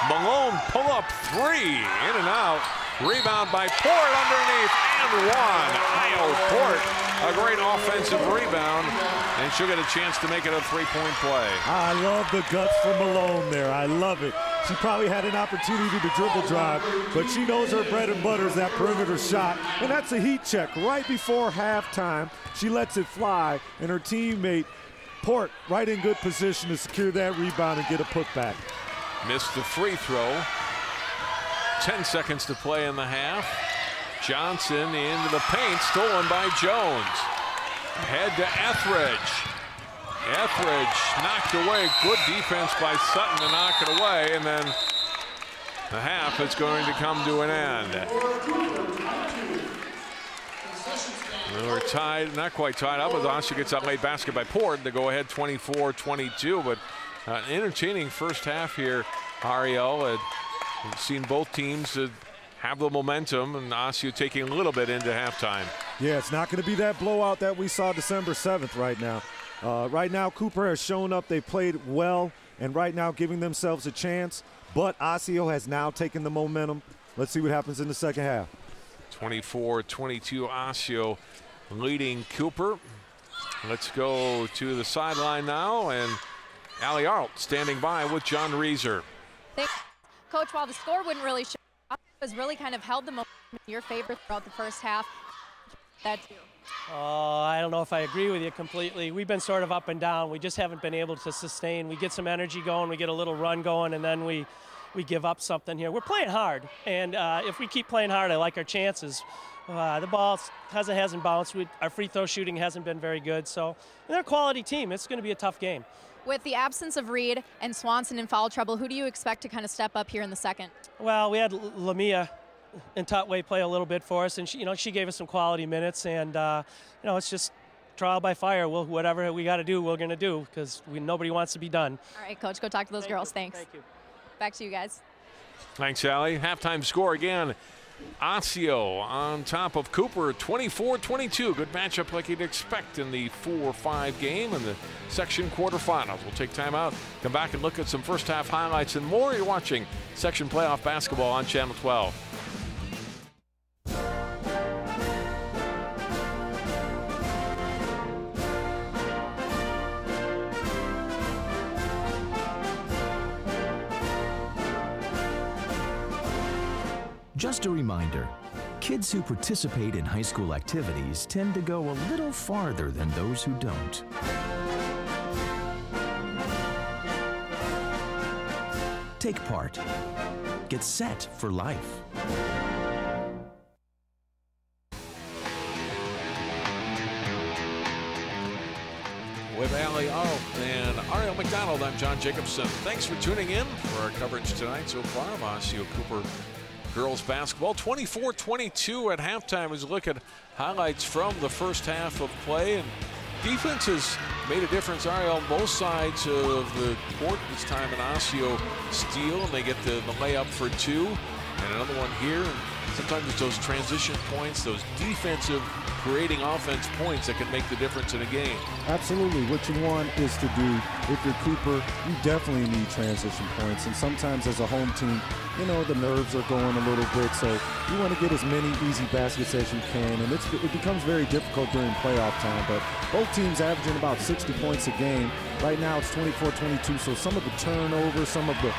Malone pull-up 3, in and out, Rebound by Port underneath and one. Io Port, a great offensive rebound, and she'll get a chance to make it a three-point play. I love the guts from Malone there. I love it. She probably had an opportunity to dribble drive, but she knows her bread and butter is that perimeter shot, and that's a heat check right before halftime. She lets it fly, and her teammate, Port, right in good position to secure that rebound and get a putback. Missed the free throw. 10 seconds to play in the half. Johnson into the paint, stolen by Jones. Head to Etheridge. Etheridge knocked away. Good defense by Sutton to knock it away, and then the half is going to come to an end. We're tied, not quite tied up, as Osseo gets that late basket by Port to go ahead 24-22, but an entertaining first half here, Ariel. We've seen both teams have the momentum, and Osseo taking a little bit into halftime. Yeah, it's not going to be that blowout that we saw December 7th right now. Right now, Cooper has shown up. They played well, and right now giving themselves a chance. But Osseo has now taken the momentum. Let's see what happens in the second half. 24-22, Osseo leading Cooper. Let's go to the sideline now, and Allie Arlt standing by with John Reeser. Coach, while the score wouldn't really show, has really kind of held the momentum in your favor throughout the first half. That too. I don't know if I agree with you completely. We've been sort of up and down. We just haven't been able to sustain. We get some energy going, we get a little run going, and then we give up something here. We're playing hard, and if we keep playing hard, I like our chances. The ball hasn't bounced. Our free throw shooting hasn't been very good, so they're a quality team. It's going to be a tough game. With the absence of Reed and Swanson in foul trouble, who do you expect to kind of step up here in the second? Well, we had Lamia and Tutway play a little bit for us, and she gave us some quality minutes, and it's just trial by fire. Whatever we got to do, we're going to do, because nobody wants to be done. All right, Coach, go talk to those girls. Thanks. Thank you. Back to you guys. Thanks, Allie. Halftime score again. Osseo on top of Cooper, 24-22. Good matchup like you'd expect in the 4-5 game in the section quarterfinals. We'll take time out, come back and look at some first half highlights and more. You're watching section playoff basketball on Channel 12. Just a reminder, kids who participate in high school activities tend to go a little farther than those who don't. Take part. Get set for life. With Allie Arlt and Ariel McDonald, I'm John Jacobson. Thanks for tuning in for our coverage tonight so far of Osseo Cooper girls basketball. 24-22 at halftime as we look at highlights from the first half of play. And defense has made a difference, Ariel, on both sides of the court. This time an Osseo steal, and they get the layup for two. And another one here. And sometimes it's those transition points, those defensive creating offense points that can make the difference in a game. Absolutely. What you want is to do, if you're Cooper, you definitely need transition points. And sometimes as a home team, the nerves are going a little bit, so you want to get as many easy baskets as you can, and it becomes very difficult during playoff time. But both teams averaging about 60 points a game. Right now it's 24-22, so some of the turnover, some of the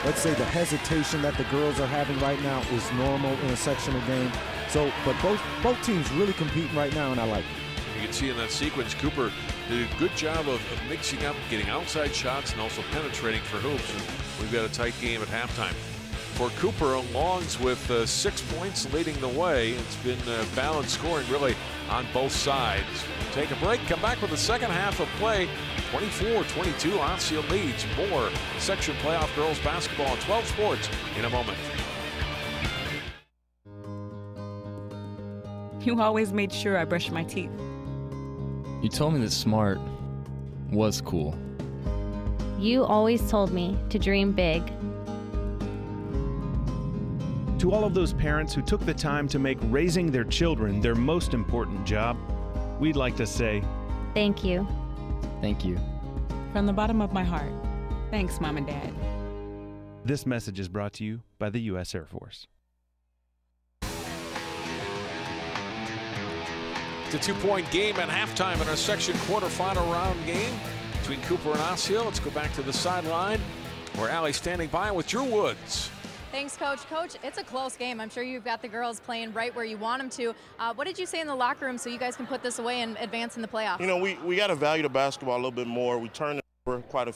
let's say the hesitation that the girls are having right now is normal in a sectional game. So, but both teams really competing right now, and I like it. You can see in that sequence, Cooper did a good job of mixing up, getting outside shots, and also penetrating for hoops. And we've got a tight game at halftime. For Cooper, Longs with 6 points leading the way. It's been balanced scoring really on both sides. We'll take a break, come back with the second half of play. 24-22, Osseo leads. More section playoff girls basketball on 12 Sports in a moment. You always made sure I brushed my teeth. You told me that smart was cool. You always told me to dream big. To all of those parents who took the time to make raising their children their most important job, we'd like to say, thank you. Thank you. From the bottom of my heart, thanks, Mom and Dad. This message is brought to you by the U.S. Air Force. It's a 2-point game at halftime in our section quarterfinal round game between Cooper and Osseo. Let's go back to the sideline where Allie's standing by with Drew Woods. Thanks, Coach. Coach, it's a close game. I'm sure you've got the girls playing right where you want them to. What did you say in the locker room so you guys can put this away and advance in the playoffs? You know, we got to value the basketball a little bit more. We turned it over quite a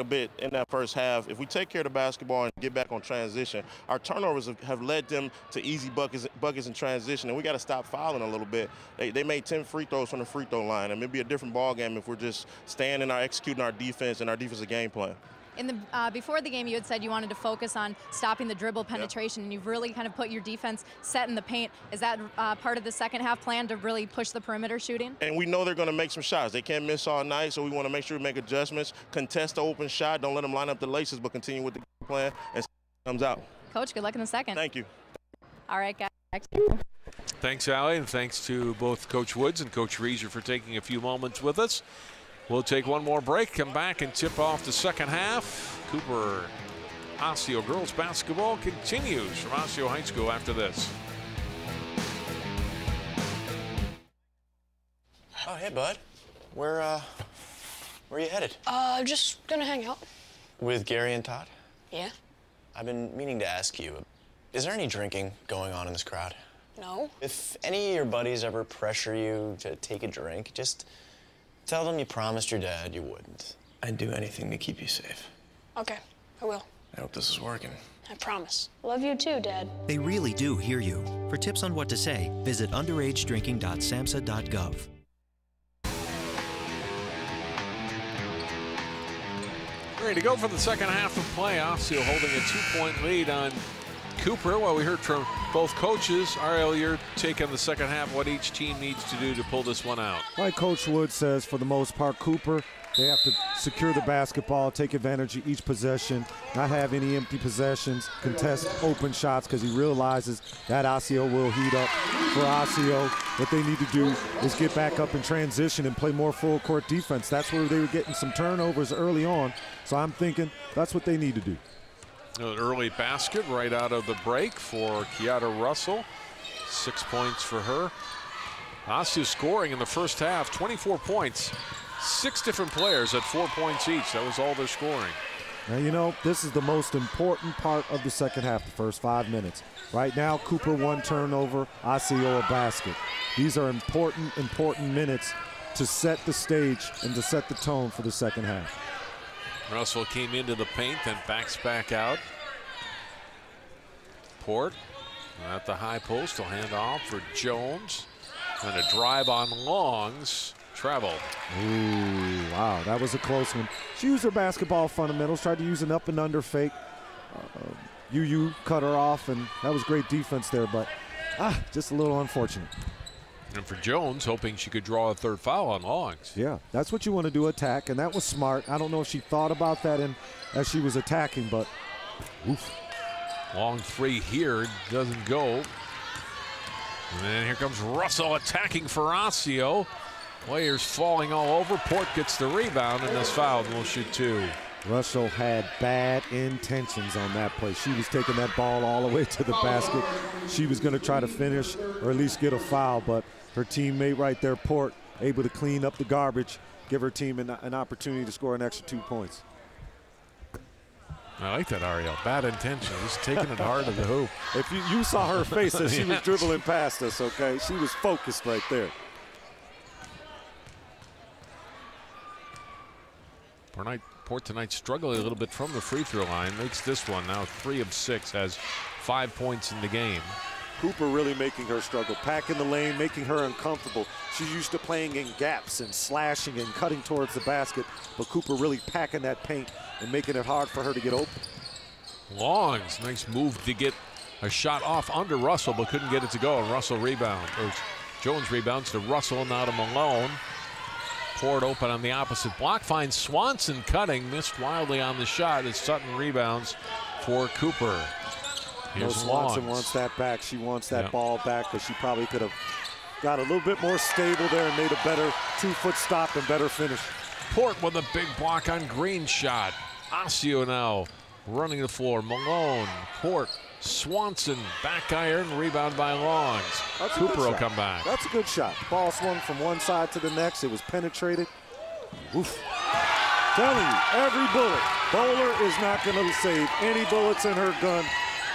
bit in that first half. If we take care of the basketball and get back on transition, our turnovers have led them to easy buckets in transition, and we got to stop fouling a little bit. They made 10 free throws from the free throw line, and it'd be a different ball game if we're just staying in executing our defense and our defensive game plan. In the before the game, you had said you wanted to focus on stopping the dribble penetration, and you've really kind of put your defense set in the paint. Is that part of the second half plan to really push the perimeter shooting? And we know they're going to make some shots. They can't miss all night, so we want to make sure we make adjustments, contest the open shot, don't let them line up the laces, but continue with the game plan and see what comes out. Coach, good luck in the second. Thank you. All right, guys. Thanks, Allie, and thanks to both Coach Woods and Coach Reeser for taking a few moments with us. We'll take one more break, come back and tip off the second half. Cooper Osseo girls basketball continues from Osseo High School after this. Oh, hey, bud. Where are you headed? Just gonna hang out. With Gary and Todd? Yeah. I've been meaning to ask you, is there any drinking going on in this crowd? No. If any of your buddies ever pressure you to take a drink, just tell them you promised your dad you wouldn't. I'd do anything to keep you safe. Okay, I will. I hope this is working. I promise. Love you too, Dad. They really do hear you. For tips on what to say, visit underagedrinking.samhsa.gov. Ready to go for the second half of play. Osseo holding a 2-point lead on Cooper. Well, we heard from both coaches. Ariel, your take on the second half, what each team needs to do to pull this one out. Like Coach Wood says, for the most part, Cooper, they have to secure the basketball, take advantage of each possession, not have any empty possessions, contest open shots, because he realizes that Osseo will heat up. For Osseo, what they need to do is get back up in transition and play more full court defense. That's where they were getting some turnovers early on, so I'm thinking that's what they need to do. An early basket right out of the break for Kiara Russell. 6 points for her. Osseo scoring in the first half, 24 points. 6 different players at 4 points each. That was all their scoring. Now, you know, this is the most important part of the second half, the first 5 minutes. Right now, Cooper 1 turnover, Osseo a basket. These are important minutes to set the stage and to set the tone for the second half. Russell came into the paint, then backs back out. Port at the high post, will hand off for Jones. And a drive on Longs. Travel. Ooh, wow, that was a close one. She used her basketball fundamentals, tried to use an up and under fake. Yu cut her off, and that was great defense there, but just a little unfortunate. And for Jones, hoping she could draw a third foul on Longs. Yeah, that's what you want to do, attack, and that was smart. I don't know if she thought about that as she was attacking, but oof. Long three here, doesn't go. And then here comes Russell attacking for Osseo. Players falling all over. Port gets the rebound and is fouled and will shoot 2. Russell had bad intentions on that play. She was taking that ball all the way to the basket. She was going to try to finish or at least get a foul, but her teammate right there, Port, able to clean up the garbage, give her team an opportunity to score an extra 2 points. I like that, Ariel. Bad intention. Just taking it hard to the hoop. If you saw her face as she was dribbling past us, okay? She was focused right there. Port tonight struggling a little bit from the free throw line. Makes this one now 3 of 6, has 5 points in the game. Cooper really making her struggle, packing the lane, making her uncomfortable. She's used to playing in gaps and slashing and cutting towards the basket, but Cooper really packing that paint and making it hard for her to get open. Longs, nice move to get a shot off under Russell, but couldn't get it to go. And Russell rebound, or Jones rebounds to Russell, now to Malone. Port open on the opposite block, finds Swanson cutting, missed wildly on the shot as Sutton rebounds for Cooper. Here's Swanson Longs. wants that back. She wants that ball back, because she probably could have got a little bit more stable there and made a better 2-foot stop and better finish. Port with a big block on Green's shot. Osseo now running the floor. Malone, Port, Swanson, back iron, rebound by Longs. Cooper will come back. That's a good shot. Ball swung from one side to the next. It was penetrated. Oof. Telling you, every bullet. Bowler is not going to save any bullets in her gun.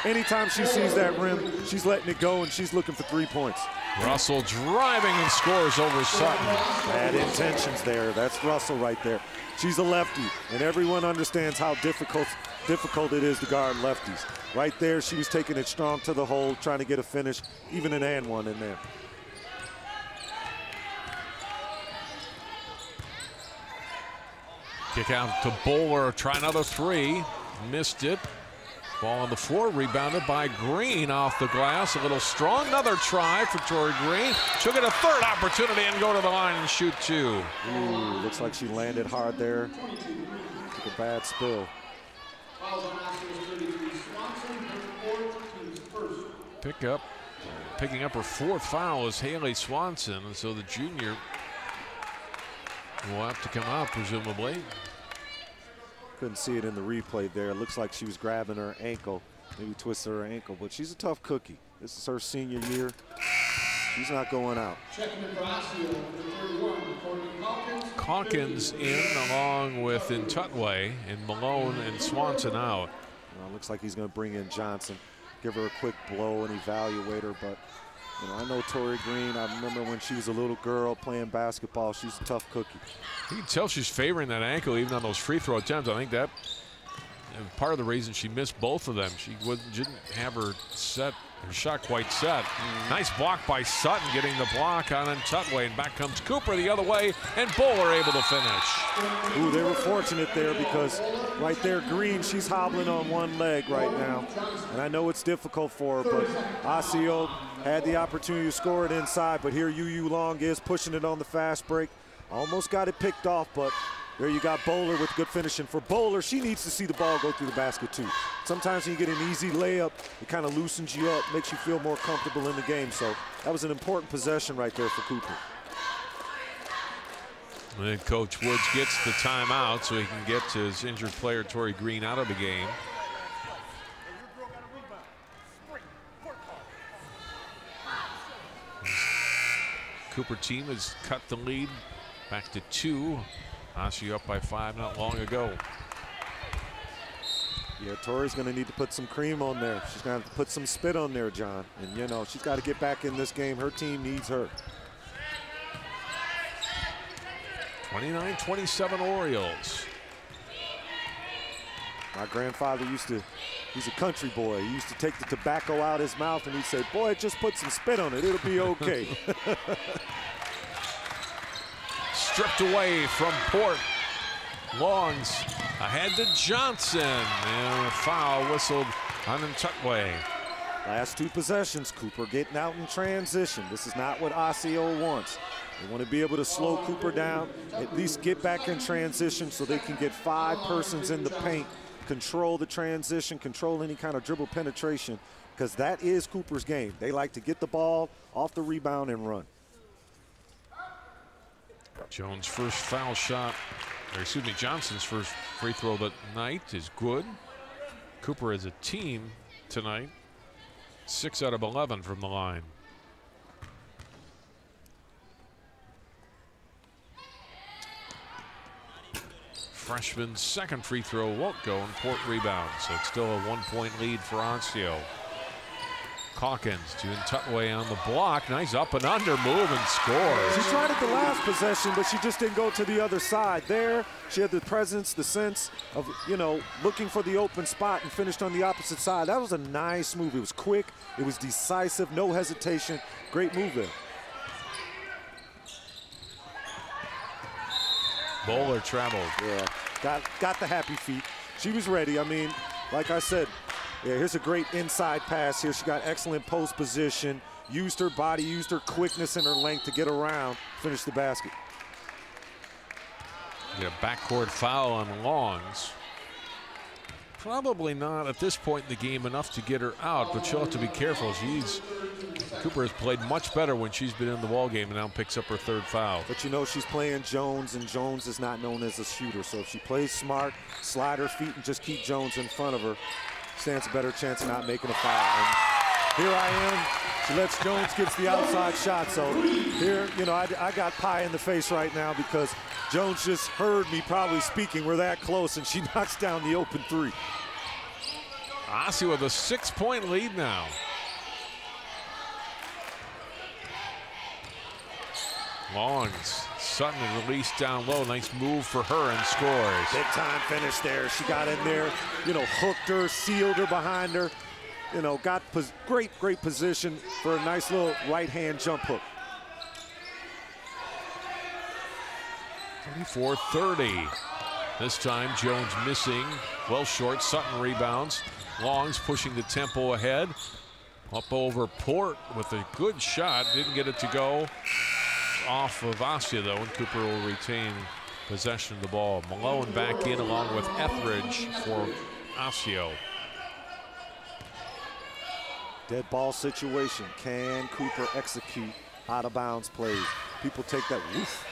Anytime she sees that rim, she's letting it go, and she's looking for 3 points. Russell driving and scores over Sutton. Bad intentions there. That's Russell right there. She's a lefty, and everyone understands how difficult it is to guard lefties. Right there, she was taking it strong to the hole, trying to get a finish, even an and one in there. Kick out to Bowler, try another three, missed it. Ball on the floor, rebounded by Green off the glass, a little strong. Another try for Tori Green. She'll get a third opportunity and go to the line and shoot two. Ooh, looks like she landed hard there. Took a bad spill. Picking up her fourth foul is Haley Swanson, and so the junior will have to come out, presumably. Couldn't see it in the replay there. It looks like she was grabbing her ankle, maybe twisted her ankle, but she's a tough cookie. This is her senior year. She's not going out. Calkins in along with Intutway, and Malone and Swanson out. Well, looks like he's going to bring in Johnson, give her a quick blow and evaluate her, but you know, I know Tori Green. I remember when she was a little girl playing basketball. She's a tough cookie. You can tell she's favoring that ankle even on those free throw attempts. I think that part of the reason she missed both of them. She didn't have her shot quite set. Nice block by Sutton, getting the block on Intutway, and back comes Cooper the other way, and Bowler able to finish. Ooh, they were fortunate there because right there, Green, she's hobbling on one leg right now. And I know it's difficult for her, but Osseo had the opportunity to score it inside, but here Yu Long is pushing it on the fast break. Almost got it picked off, but there you got Bowler with good finishing. For Bowler, she needs to see the ball go through the basket too. Sometimes when you get an easy layup, it kind of loosens you up, makes you feel more comfortable in the game. So that was an important possession right there for Cooper. And then Coach Woods gets the timeout so he can get his injured player Tori Green out of the game. Cooper team has cut the lead back to 2. Osseo up by 5 not long ago. Yeah, Tori's going to need to put some cream on there. She's going to have to put some spit on there, John. And, you know, she's got to get back in this game. Her team needs her. 29-27 Orioles. My grandfather he's a country boy. He used to take the tobacco out his mouth and he'd say, boy, just put some spit on it. It'll be okay. Stripped away from Port. Longs ahead to Johnson, and a foul whistled on Intutway. Last 2 possessions, Cooper getting out in transition. This is not what Osseo wants. They want to be able to slow Cooper down, at least get back in transition so they can get 5 persons in the paint, control the transition, control any kind of dribble penetration, because that is Cooper's game. They like to get the ball off the rebound and run. Jones' first foul shot, or excuse me, Johnson's first free throw that night is good. Cooper as a team tonight, 6 out of 11 from the line. Freshman's second free throw won't go, and Port rebounds, so it's still a 1-point lead for Osseo. Calkins to Intutway on the block. Nice up and under move and scores. She tried it the last possession, but she just didn't go to the other side. There, she had the presence, the sense of, you know, looking for the open spot and finished on the opposite side. That was a nice move. It was quick. It was decisive. No hesitation. Great move there. Bowler traveled. Yeah, got the happy feet. She was ready. I mean, like I said, yeah, here's a great inside pass here. She got excellent post position, used her body, used her quickness and her length to get around, finish the basket. Yeah, backcourt foul on Longs. Probably not at this point in the game enough to get her out, but she'll have to be careful. Cooper has played much better when she's been in the ball game and now picks up her 3rd foul. But you know she's playing Jones, and Jones is not known as a shooter. So if she plays smart, slide her feet, and just keep Jones in front of her, stands a better chance of not making a foul. And here I am. She lets Jones gets the outside shot. So here, you know, I got pie in the face right now because Jones just heard me probably speaking. We're that close, and she knocks down the open 3. Osseo with a 6-point lead now. Longs, Sutton released down low. Nice move for her and scores. Big time finish there. She got in there, you know, hooked her, sealed her behind her. You know, got great position for a nice little right-hand jump hook. 34-30. This time Jones missing, well short. Sutton rebounds. Longs pushing the tempo ahead. Up over Port with a good shot. Didn't get it to go. Off of Osseo though, and Cooper will retain possession of the ball. Malone back in along with Etheridge for Osseo. Dead ball situation. Can Cooper execute out of bounds plays? People take that. Woof.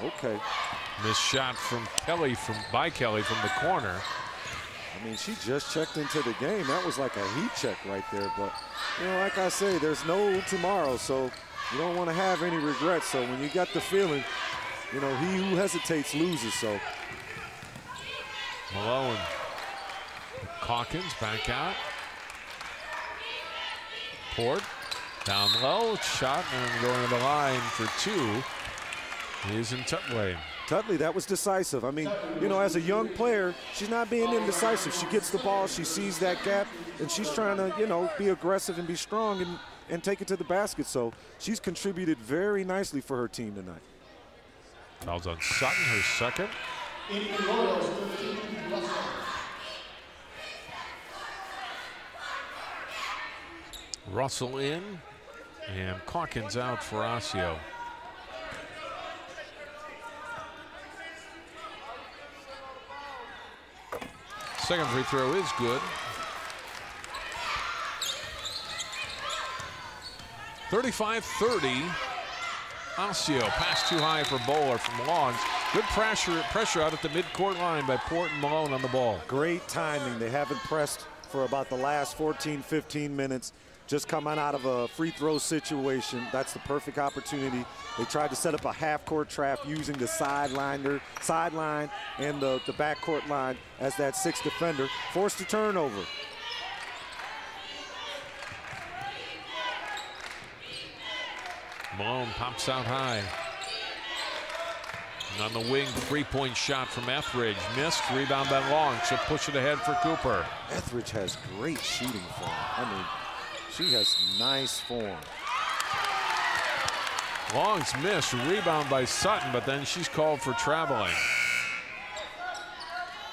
Okay. Missed shot from Kelly by Kelly from the corner. I mean, she just checked into the game. That was like a heat check right there. But you know, like I say, there's no tomorrow, so you don't want to have any regrets. So when you got the feeling, you know, he who hesitates loses. So Malone, Calkins back out. Port down low, shot, and going to the line for 2 is in Tutway. Tutley, that was decisive. I mean, you know, as a young player, she's not being indecisive. She gets the ball, she sees that gap, and she's trying to, you know, be aggressive and be strong and take it to the basket. So she's contributed very nicely for her team tonight. Fouls on Sutton, her 2nd. Russell in, and Calkins out for Osseo. Second free throw is good. 35-30. Osseo, pass too high for Bowler from Longs. Good pressure out at the midcourt line by Port and Malone on the ball. Great timing. They haven't pressed for about the last 14, 15 minutes. Just coming out of a free throw situation. That's the perfect opportunity. They tried to set up a half-court trap using the sideline and the backcourt line as that 6th defender. Forced a turnover. Malone pops out high. And on the wing, 3-point shot from Etheridge. Missed, rebound by Long. She'll push it ahead for Cooper. Etheridge has great shooting form. I mean, she has nice form. Long's missed, rebound by Sutton, but then she's called for traveling.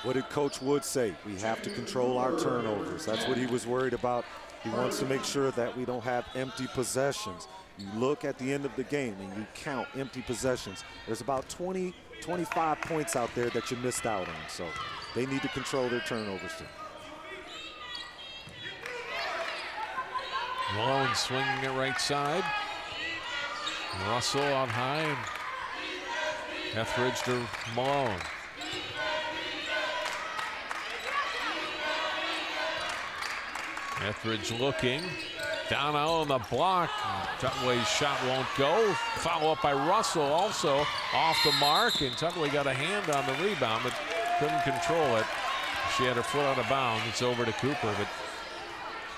What did Coach Wood say? We have to control our turnovers. That's what he was worried about. He wants to make sure that we don't have empty possessions. You look at the end of the game and you count empty possessions. There's about 20, 25 points out there that you missed out on. So they need to control their turnovers too. Malone swinging it right side. Russell on high. Etheridge to Malone. Etheridge looking. Down on the block. Tutway's shot won't go. Follow up by Russell also off the mark. And Tutway got a hand on the rebound but couldn't control it. She had her foot out of bounds. It's over to Cooper. But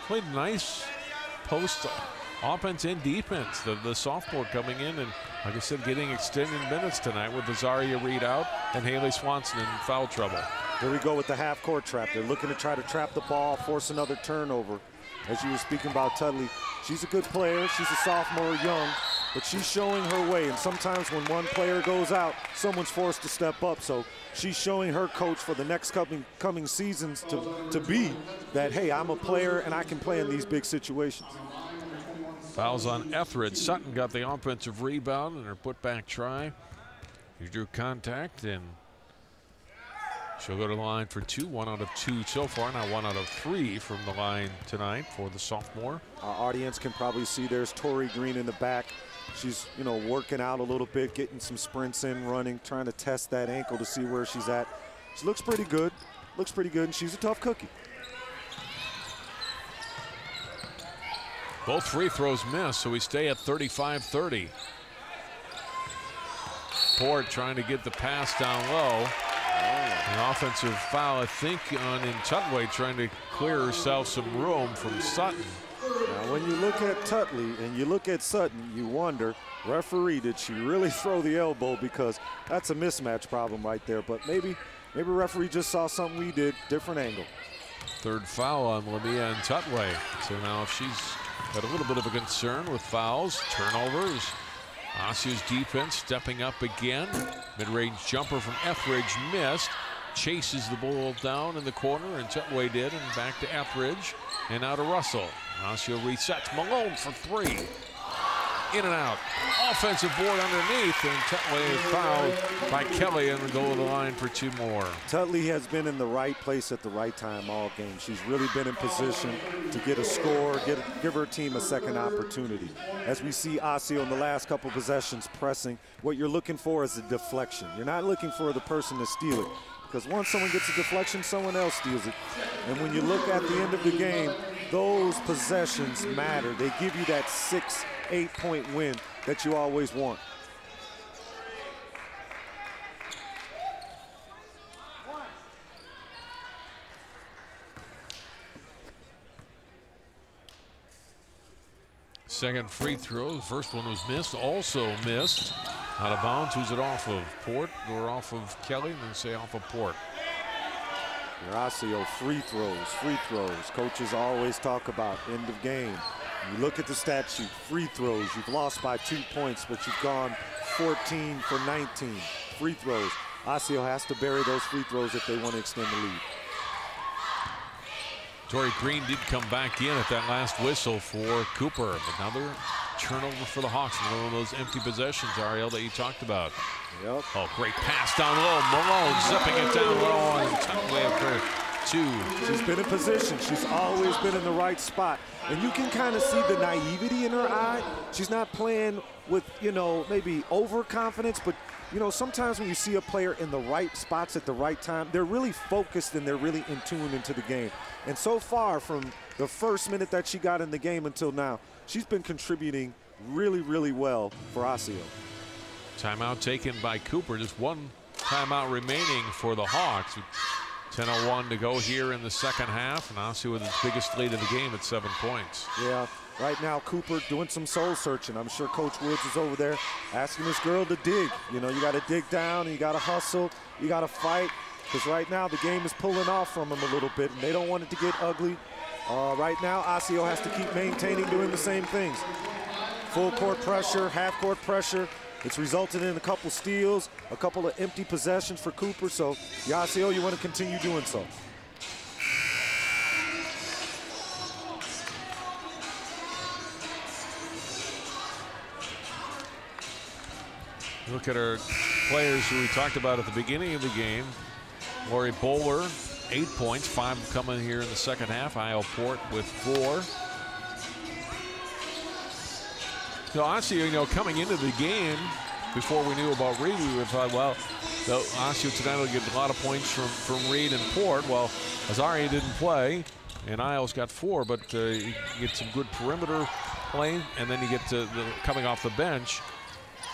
played nice post offense and defense. The sophomore coming in and, like I said, getting extended minutes tonight with the Zaria Reed out and Haley Swanson in foul trouble. Here we go with the half-court trap. They're looking to try to trap the ball, force another turnover. As you were speaking about Tudley, she's a good player. She's a sophomore, young, but she's showing her way. And sometimes when one player goes out, someone's forced to step up. So she's showing her coach for the next coming seasons to be that, hey, I'm a player and I can play in these big situations. Fouls on Etheridge. Sutton got the offensive rebound and her putback try. He drew contact and She'll go to the line for 2, 1 out of 2 so far. Now 1 out of 3 from the line tonight for the sophomore. Our audience can probably see there's Tori Green in the back. She's, you know, working out a little bit, getting some sprints in, running, trying to test that ankle to see where she's at. She looks pretty good. Looks pretty good, and she's a tough cookie. Both free throws missed, so we stay at 35-30. Port trying to get the pass down low. An offensive foul, I think, on Tutway, trying to clear herself some room from Sutton. Now, when you look at Tutley and you look at Sutton, you wonder, referee, did she really throw the elbow? Because that's a mismatch problem right there. But maybe referee just saw something we did, different angle. Third foul on Lamia and Tutway. So now she's got a little bit of a concern with fouls, turnovers. Osseo's defense stepping up again. Mid-range jumper from Etheridge missed. Chases the ball down in the corner, and Tutway did, and back to Etheridge, and now to Russell. Osseo resets. Malone for 3. In and out. Offensive board underneath, and Tutway is fouled by Kelly and will go to the line for 2 more. Tutley has been in the right place at the right time all game. She's really been in position to get a score, give her team a second opportunity. As we see Osseo in the last couple possessions pressing, what you're looking for is a deflection. You're not looking for the person to steal it, because once someone gets a deflection, someone else steals it. And when you look at the end of the game, those possessions matter. They give you that 6, 8-point win that you always want. Second free throw. The first one was missed, also missed. Out of bounds. Who's it off of? Port or off of Kelly, and then say off of Port. Osseo, free throws. Coaches always talk about end of game. You look at the stat sheet, free throws. You've lost by 2 points, but you've gone 14 for 19. Free throws. Osseo has to bury those free throws if they want to extend the lead. Tori Green did come back in at that last whistle for Cooper. Another turnover for the Hawks. One of those empty possessions, Ariel, that you talked about. Yep. Oh, great pass down low. Malone zipping it down low and Tutway for 2. She's been in position. She's always been in the right spot. And you can kind of see the naivety in her eye. She's not playing with, you know, maybe overconfidence, but, you know, sometimes when you see a player in the right spots at the right time, they're really focused and they're really in tune into the game. And so far, from the first minute that she got in the game until now, she's been contributing really, really well for Osseo. Timeout taken by Cooper. Just one timeout remaining for the Hawks. 10:01 to go here in the second half, and Osseo with his biggest lead of the game at 7 points. Yeah, right now Cooper doing some soul searching. I'm sure Coach Woods is over there asking this girl to dig. You know, you got to dig down, and you got to hustle, you got to fight, because right now the game is pulling off from them a little bit, and they don't want it to get ugly. Right now, Osseo has to keep maintaining doing the same things. Full court pressure, half court pressure. It's resulted in a couple steals, a couple of empty possessions for Cooper. So, Osseo, you want to continue doing so. Look at our players who we talked about at the beginning of the game. Lori Bowler, 8 points, 5 coming here in the second half. Isle Port with 4. So Osseo, you know, coming into the game, before we knew about Reed, we thought, well, Osseo tonight will get a lot of points from Reed and Port. Well, Azaria didn't play, and Isles got 4, but you get some good perimeter play, and then you get to coming off the bench.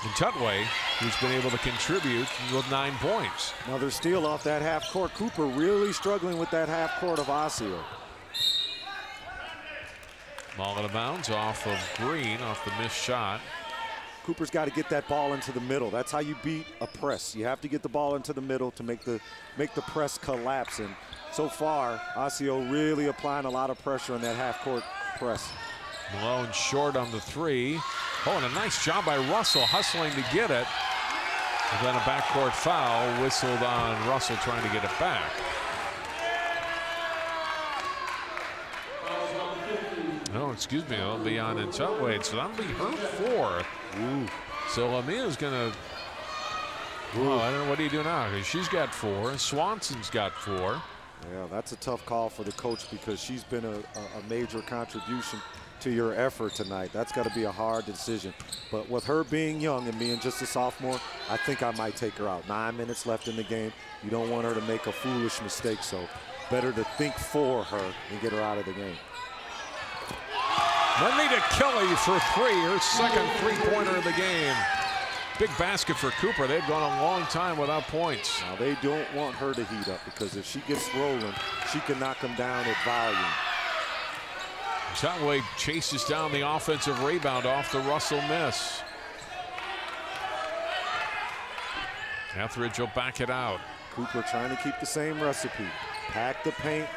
And Tutway, who's been able to contribute with 9 points. Another steal off that half court. Cooper really struggling with that half court of Osseo. Ball out of bounds off of Green, off the missed shot. Cooper's got to get that ball into the middle. That's how you beat a press. You have to get the ball into the middle to make the press collapse. And so far, Osseo really applying a lot of pressure on that half court press. Malone short on the 3. Oh, and a nice job by Russell hustling to get it. And then a backcourt foul whistled on Russell trying to get it back. No, excuse me, it'll be on in Tutway. So that'll be her 4th. Ooh. So Lamia's going to Oh, I don't know. What do you do now? 'Cause she's got 4. Swanson's got 4. Yeah, that's a tough call for the coach because she's been a major contribution to your effort tonight. That's got to be a hard decision. But with her being young and being just a sophomore, I think I might take her out. 9 minutes left in the game. You don't want her to make a foolish mistake, so better to think for her and get her out of the game. Marnita Kelly for 3, her second 3-pointer of the game. Big basket for Cooper. They've gone a long time without points. Now they don't want her to heat up because if she gets rolling, she can knock them down at volume. Tutway chases down the offensive rebound off the Russell miss. Etheridge will back it out. Cooper trying to keep the same recipe. Pack the paint,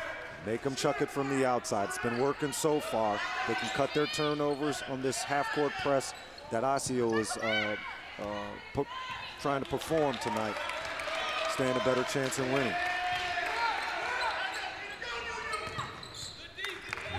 make them chuck it from the outside. It's been working so far. They can cut their turnovers on this half-court press that Osseo is trying to perform tonight. Stand a better chance in winning.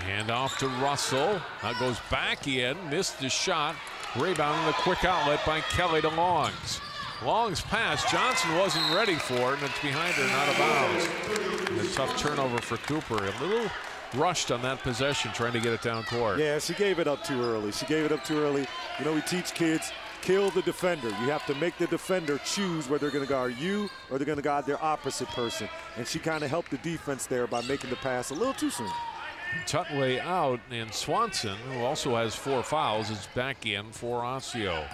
Hand off to Russell. That goes back in. Missed the shot. Rebound and a quick outlet by Kelly to Longs. Longs pass. Johnson wasn't ready for it, and it's behind her, not out of bounds. And a tough turnover for Cooper. A little rushed on that possession, trying to get it down court. Yeah, she gave it up too early. She gave it up too early. You know, we teach kids, kill the defender. You have to make the defender choose whether they're going to guard you or they're going to guard their opposite person. And she kind of helped the defense there by making the pass a little too soon. Tutway out, and Swanson, who also has 4 fouls, is back in for Osseo.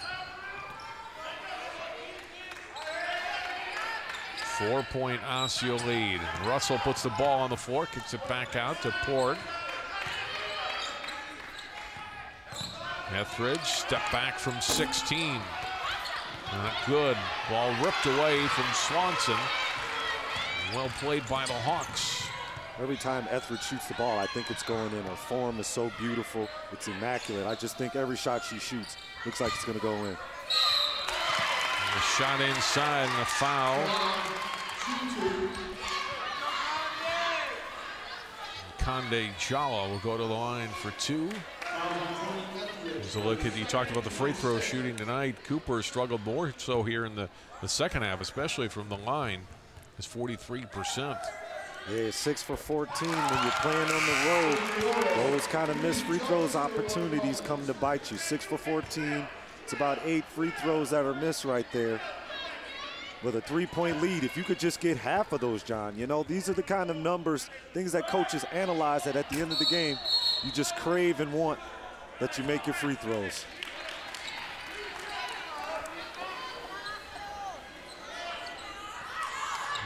4-point Osseo lead. Russell puts the ball on the floor, kicks it back out to Port. Etheridge, step back from 16. Not good. Ball ripped away from Swanson. Well played by the Hawks. Every time Etheridge shoots the ball, I think it's going in. Her form is so beautiful. It's immaculate. I just think every shot she shoots looks like it's going to go in. A shot inside and a foul. Conde Jala will go to the line for 2. As a look at, you talked about the free throw shooting tonight. Cooper struggled more so here in the second half, especially from the line. It's 43%. Yeah, 6 for 14 when you're playing on the road. Those kind of missed free throws opportunities come to bite you. 6 for 14. It's about 8 free throws that are missed right there. With a 3-point lead, if you could just get half of those, John, you know, these are the kind of numbers, things that coaches analyze that at the end of the game, you just crave and want that you make your free throws.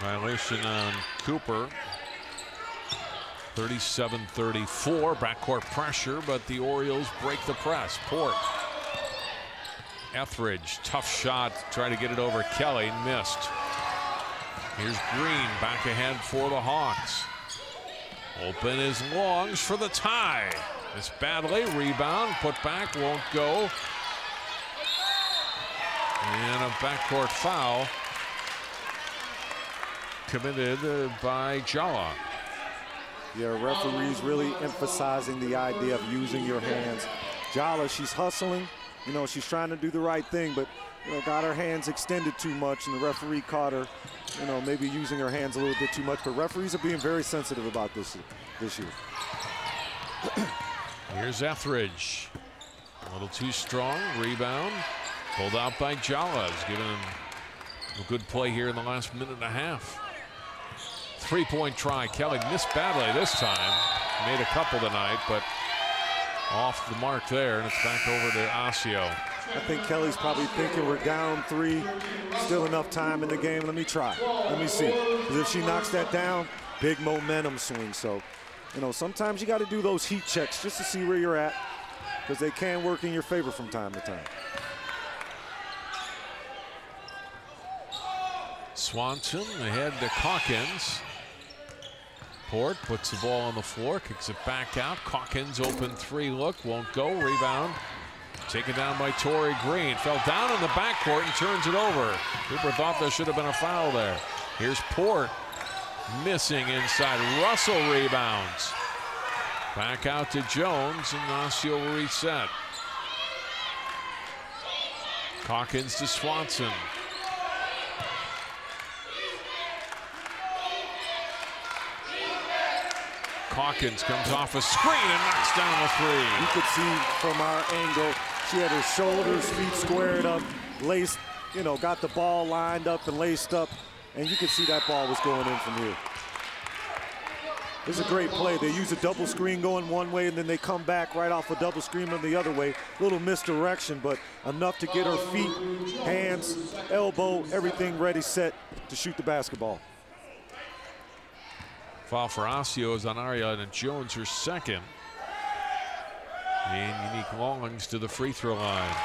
Violation on Cooper. 37-34, backcourt pressure, but the Orioles break the press. Port. Etheridge, tough shot, try to get it over Kelly, missed. Here's Green, back ahead for the Hawks. Open is Longs for the tie. Miss badly, rebound, put back, won't go. And a backcourt foul committed by Jala. Yeah, referees really emphasizing the idea of using your hands. Jala, she's hustling. You know, she's trying to do the right thing, but, you know, got her hands extended too much, and the referee caught her, you know, maybe using her hands a little bit too much. But referees are being very sensitive about this year. Here's Etheridge. A little too strong. Rebound. Pulled out by Jala. He's given him a good play here in the last minute and a half. 3-point try. Kelly missed badly this time. Made a couple tonight, but off the mark there, and it's back over to Osseo. I think Kelly's probably thinking we're down 3, still enough time in the game. Let me try. Let me see. Because if she knocks that down, big momentum swing. So, you know, sometimes you got to do those heat checks just to see where you're at, because they can work in your favor from time to time. Swanson ahead to Calkins. Port puts the ball on the floor, kicks it back out. Calkins open 3 look, won't go. Rebound taken down by Torrey Green. Fell down in the backcourt and turns it over. Cooper thought there should have been a foul there. Here's Port missing inside. Russell rebounds. Back out to Jones, and Osseo will reset. Calkins to Swanson. Hawkins comes off a screen and knocks down the three. You could see from our angle, she had her shoulders, feet squared up, laced, you know, got the ball lined up and laced up, and you could see that ball was going in from here. This is a great play. They use a double screen going one way, and then they come back right off a double screen on the other way. Little misdirection, but enough to get her feet, hands, elbow, everything ready, set to shoot the basketball. Foul for Osseo is on Ariana Jones, her second. And Unique Longs to the free throw line.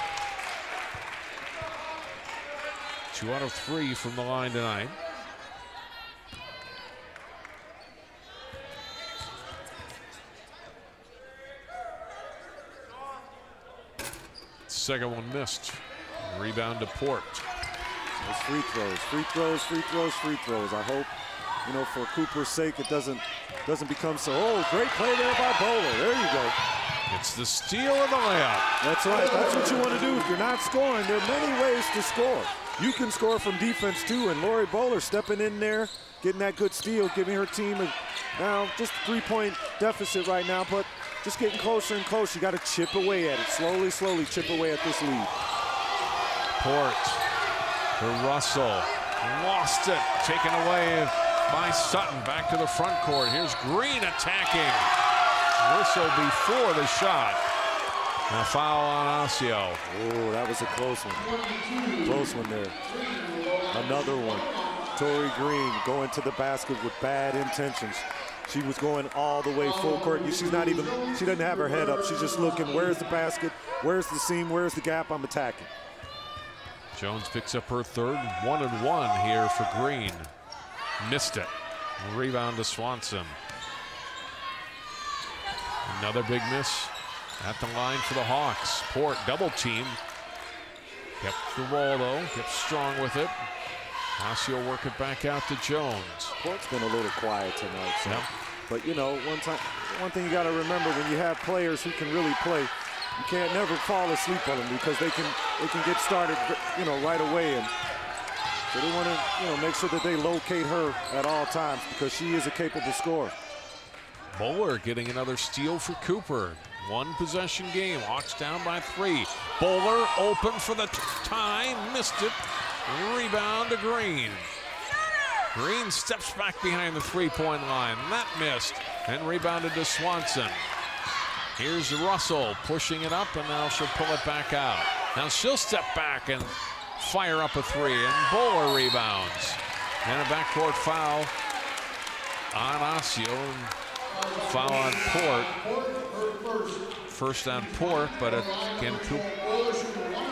2 out of 3 from the line tonight. Second one missed. Rebound to Port. Those free throws, free throws, free throws, free throws. I hope, you know, for Cooper's sake, it doesn't become so. Oh, great play there by Bowler. There you go. It's the steal of the layup. That's right. That's what you want to do. If you're not scoring, there are many ways to score. You can score from defense too, and Lori Bowler stepping in there, getting that good steal, giving her team now just a 3-point deficit right now, but just getting closer and closer. You got to chip away at it. Slowly, slowly chip away at this lead. Port to Russell. Lost it. Taken away by Sutton. Back to the front court. Here's Green attacking. Whistle before the shot. And a foul on Osseo. Oh, that was a close one. Close one there. Another one. Tori Green going to the basket with bad intentions. She was going all the way full court. She doesn't have her head up. She's just looking, where's the basket? Where's the seam? Where's the gap? I'm attacking. Jones picks up her third. 1-and-1 here for Green. Missed it. Rebound to Swanson. Another big miss at the line for the Hawks. Port double team. Kept the ball though, kept strong with it. Osseo work it back out to Jones. Port's been a little quiet tonight. So. Yep. But you know, one thing you got to remember, when you have players who can really play, you can't never fall asleep on them because they can get started, you know, right away. And so they want to, you know, make sure that they locate her at all times because she is a capable scorer. Bowler getting another steal for Cooper. One possession game. Hawks down by 3. Bowler open for the tie. Missed it. Rebound to Green. Green steps back behind the 3-point line. That missed. And rebounded to Swanson. Here's Russell pushing it up, and now she'll pull it back out. Now she'll step back and fire up a 3, and Bowler rebounds. And a backcourt foul on Osseo. Foul on Port. First on Port, but again,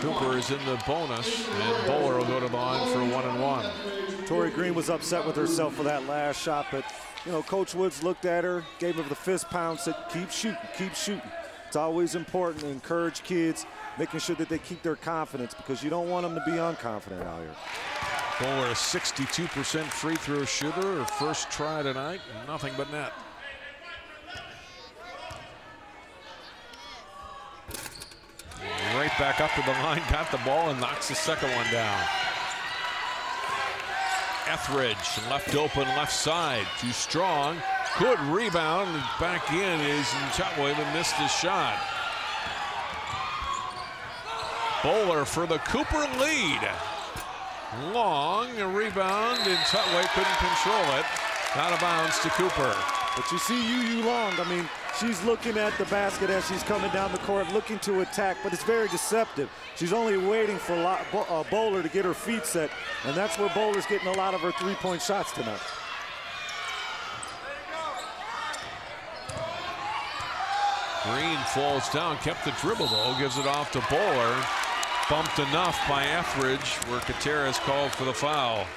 Cooper is in the bonus, and Bowler will go to the line for a 1-and-1. Tori Green was upset with herself for that last shot, but you know, Coach Woods looked at her, gave her the fist pound, said, keep shooting, keep shooting. It's always important to encourage kids, making sure that they keep their confidence because you don't want them to be unconfident out here. Bowler, a 62% free throw shooter. Her first try tonight, nothing but net. Right back up to the line, got the ball and knocks the second one down. Etheridge left open, left side, too strong. Good rebound, back in is Tutway, but missed his shot. Bowler for the Cooper lead. Long, a rebound, and Tutway couldn't control it. Out of bounds to Cooper. But you see Yu Long, I mean, she's looking at the basket as she's coming down the court, looking to attack, but it's very deceptive. She's only waiting for Bowler to get her feet set, and that's where Bowler's getting a lot of her 3-point shots tonight. Green falls down, kept the dribble though, gives it off to Bowler. Bumped enough by Etheridge, where Gutierrez called for the foul.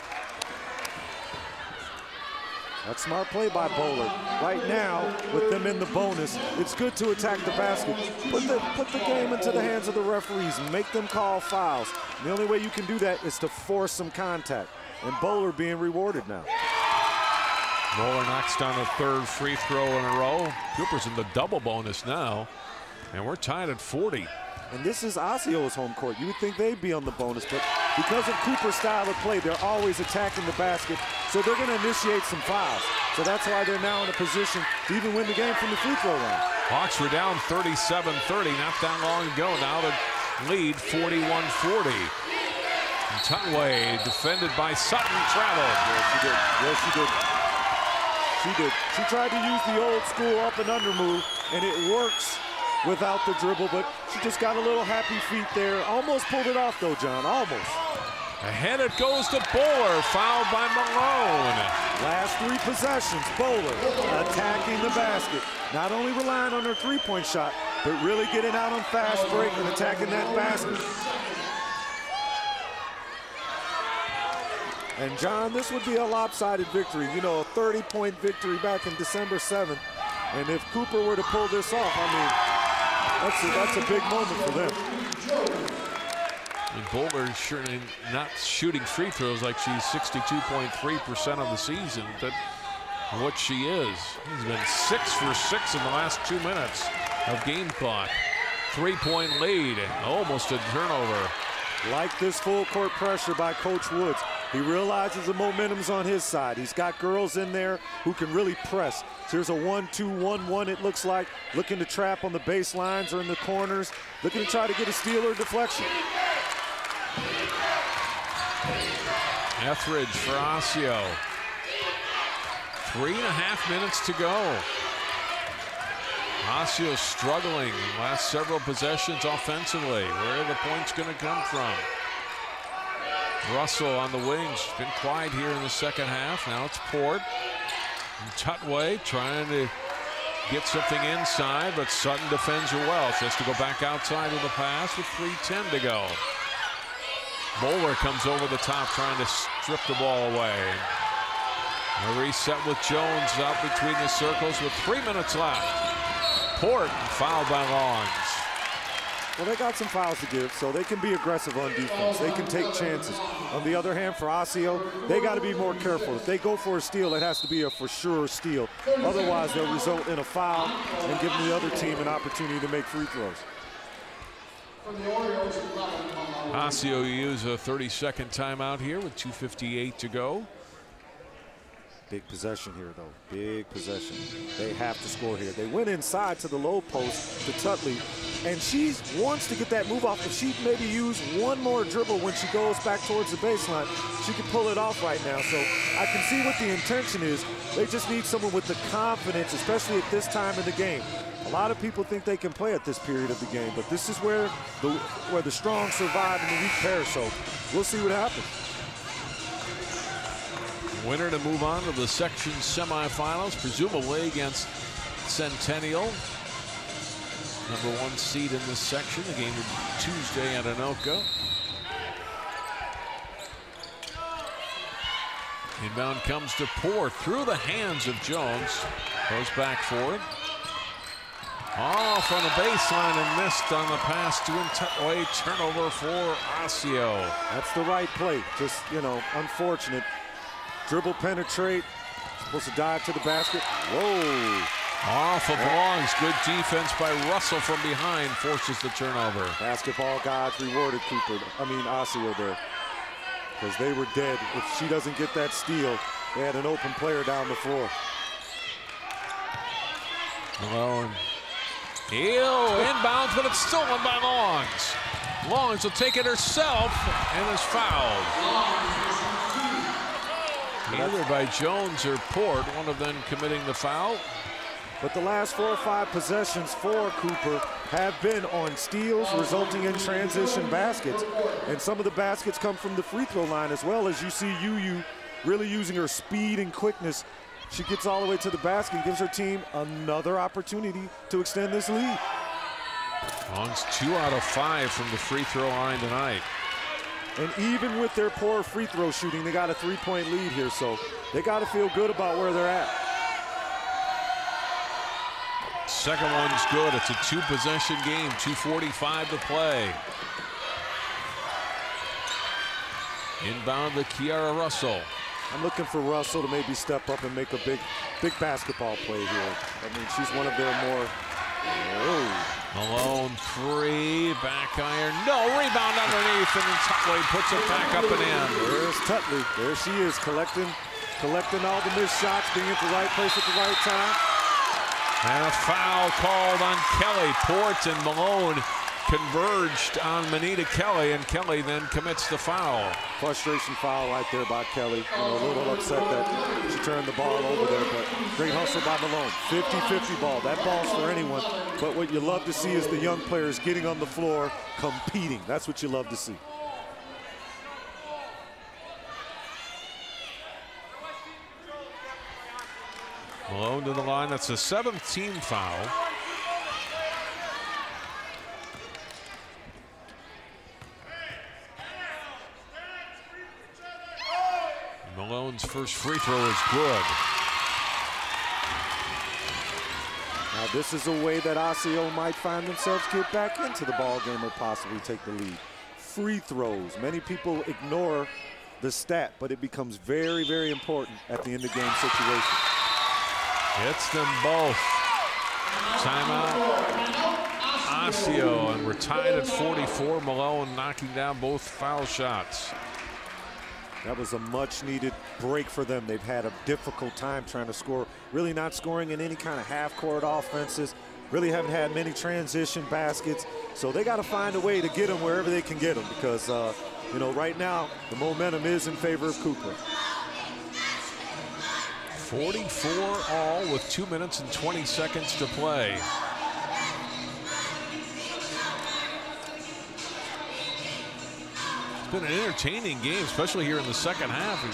That's smart play by Bowler. Right now, with them in the bonus, it's good to attack the basket. Put the game into the hands of the referees and make them call fouls. And the only way you can do that is to force some contact. And Bowler being rewarded now. Bowler knocks down a third free throw in a row. Cooper's in the double bonus now. And we're tied at 40. And this is Osseo's home court. You would think they'd be on the bonus, but because of Cooper's style of play, they're always attacking the basket, so they're going to initiate some fouls. So that's why they're now in a position to even win the game from the free throw line. Hawks were down 37-30 not that long ago. Now the lead 41-40. Tutway defended by Sutton, traveled. Yes, she did. Yes, she did. She did. She tried to use the old school up and under move, and it works without the dribble, but she just got a little happy feet there. Almost pulled it off, though, John. Almost. Ahead it goes to Bowler, fouled by Malone. Last 3 possessions, Bowler attacking the basket. Not only relying on her three-point shot, but really getting out on fast break and attacking that basket. And John, this would be a lopsided victory. You know, a 30-point victory back in December 7th. And if Cooper were to pull this off, I mean, that's a big moment for them. And Bowler certainly not shooting free throws like she's 62.3% of the season, but what she is. He's been 6 for 6 in the last 2 minutes of game clock. 3-point lead, almost a turnover. Like this full court pressure by Coach Woods. He realizes the momentum's on his side. He's got girls in there who can really press. So here's a 1-2-1-1 it looks like. Looking to trap on the baselines or in the corners. Looking to try to get a steal or deflection. Etheridge for Osseo. 3.5 minutes to go. Osseo struggling last several possessions offensively. Where are the points going to come from? Russell on the wings. Been quiet here in the second half. Now it's Port. And Tutway trying to get something inside, but Sutton defends her well. She has to go back outside with the pass with 3:10 to go. Bowler comes over the top trying to strip the ball away. A reset with Jones out between the circles with 3 minutes left. Port fouled by Longs. Well, they got some fouls to give, so they can be aggressive on defense. They can take chances. On the other hand, for Osseo, they got to be more careful. If they go for a steal, it has to be a for sure steal. Otherwise, they'll result in a foul and give the other team an opportunity to make free throws. Osseo use a 30-second timeout here with 2:58 to go. Big possession here, though. Big possession. They have to score here. They went inside to the low post to Tutley, and she wants to get that move off. If she maybe use one more dribble when she goes back towards the baseline, she can pull it off right now. So I can see what the intention is. They just need someone with the confidence, especially at this time in the game. A lot of people think they can play at this period of the game, but this is where the strong survive and the weak perish. So we'll see what happens. Winner to move on to the section semifinals, presumably against Centennial. #1 seed in this section. The game will be Tuesday at Anoka. Inbound comes to Port through the hands of Jones. Goes back for it. Off on the baseline and missed on the pass to Tutway. Turnover for Osseo. That's the right play. Just, you know, unfortunate. Dribble penetrate. Supposed to dive to the basket. Whoa. Off of Longs. Good defense by Russell from behind. Forces the turnover. Basketball gods rewarded Osseo there. Because they were dead. If she doesn't get that steal, they had an open player down the floor. Malone. Inbounds, but it's stolen by Longs. Longs will take it herself and is fouled. Either by Jones or Port, one of them committing the foul. But the last 4 or 5 possessions for Cooper have been on steals, resulting in transition baskets. And some of the baskets come from the free throw line as well, as you see Yu really using her speed and quickness. She gets all the way to the basket and gives her team another opportunity to extend this lead. Longs 2 out of 5 from the free throw line tonight. And even with their poor free throw shooting, they got a 3-point lead here, so they got to feel good about where they're at. Second one's good. It's a 2-possession game, 2:45 to play. Inbound to Kiara Russell. I'm looking for Russell to maybe step up and make a big basketball play here. I mean, she's one of their more. Malone 3, back iron, no, rebound underneath, and then Tutway puts it back up and in. There's Tutley. There she is, collecting collecting all the missed shots, being at the right place at the right time. And a foul called on Kelly. Port and Malone converged on Manita Kelly, and Kelly then commits the foul. Frustration foul right there by Kelly. A little upset that she turned the ball over there, but great hustle by Malone. 50-50 ball. That ball's for anyone, but what you love to see is the young players getting on the floor, competing. That's what you love to see. Malone to the line. That's a 7th team foul. Malone's first free throw is good. Now this is a way that Osseo might find themselves get back into the ball game or possibly take the lead. Free throws. Many people ignore the stat, but it becomes very, very important at the end of game situation. Hits them both. Timeout. Osseo, and we're tied at 44. Malone knocking down both foul shots. That was a much-needed break for them. They've had a difficult time trying to score, really not scoring in any kind of half-court offenses, really haven't had many transition baskets, so they got to find a way to get them wherever they can get them because, you know, right now the momentum is in favor of Cooper. 44 all with 2 minutes and 20 seconds to play. It's been an entertaining game, especially here in the second half.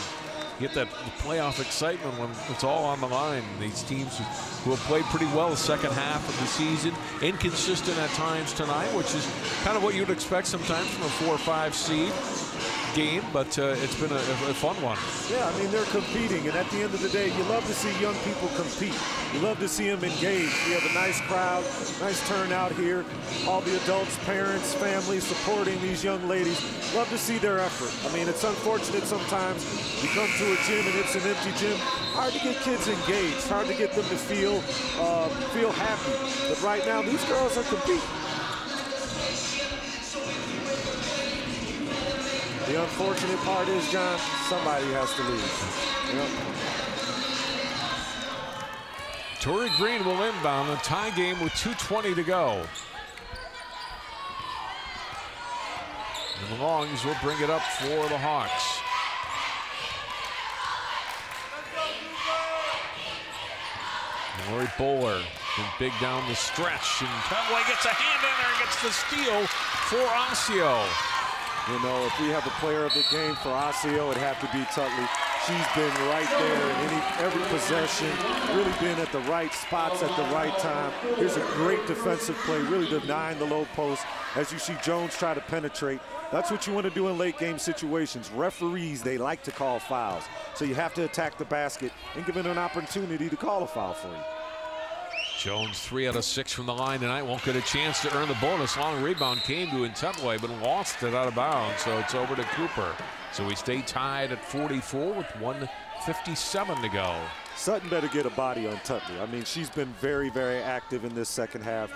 You get that playoff excitement when it's all on the line. These teams who have played pretty well the second half of the season, inconsistent at times tonight, which is kind of what you'd expect sometimes from a 4 or 5 seed game, but it's been a fun one. Yeah, I mean, they're competing, and at the end of the day, you love to see young people compete. You love to see them engage. We have a nice crowd, nice turnout here. All the adults, parents, families supporting these young ladies. Love to see their effort. I mean, it's unfortunate sometimes you come to a gym and it's an empty gym. Hard to get kids engaged, hard to get them to feel happy. But right now, these girls are competing. The unfortunate part is, John, somebody has to lose. Yep. Torrey Green will inbound a tie game with 2:20 to go. And the Longs will bring it up for the Hawks. Lori Bowler been big down the stretch, and Cutway gets a hand in there and gets the steal for Osseo. You know, if we have a player of the game for Osseo, it'd have to be Tutley. She's been right there in every possession, really been at the right spots at the right time. Here's a great defensive play, really denying the low post. As you see Jones try to penetrate, that's what you want to do in late game situations. Referees, they like to call fouls. So you have to attack the basket and give it an opportunity to call a foul for you. Jones 3 out of 6 from the line tonight. Won't get a chance to earn the bonus. Long rebound came to Tutway, but lost it out of bounds. So it's over to Cooper. So we stay tied at 44 with 1:57 to go. Sutton better get a body on Tutley. I mean, she's been very, very active in this second half.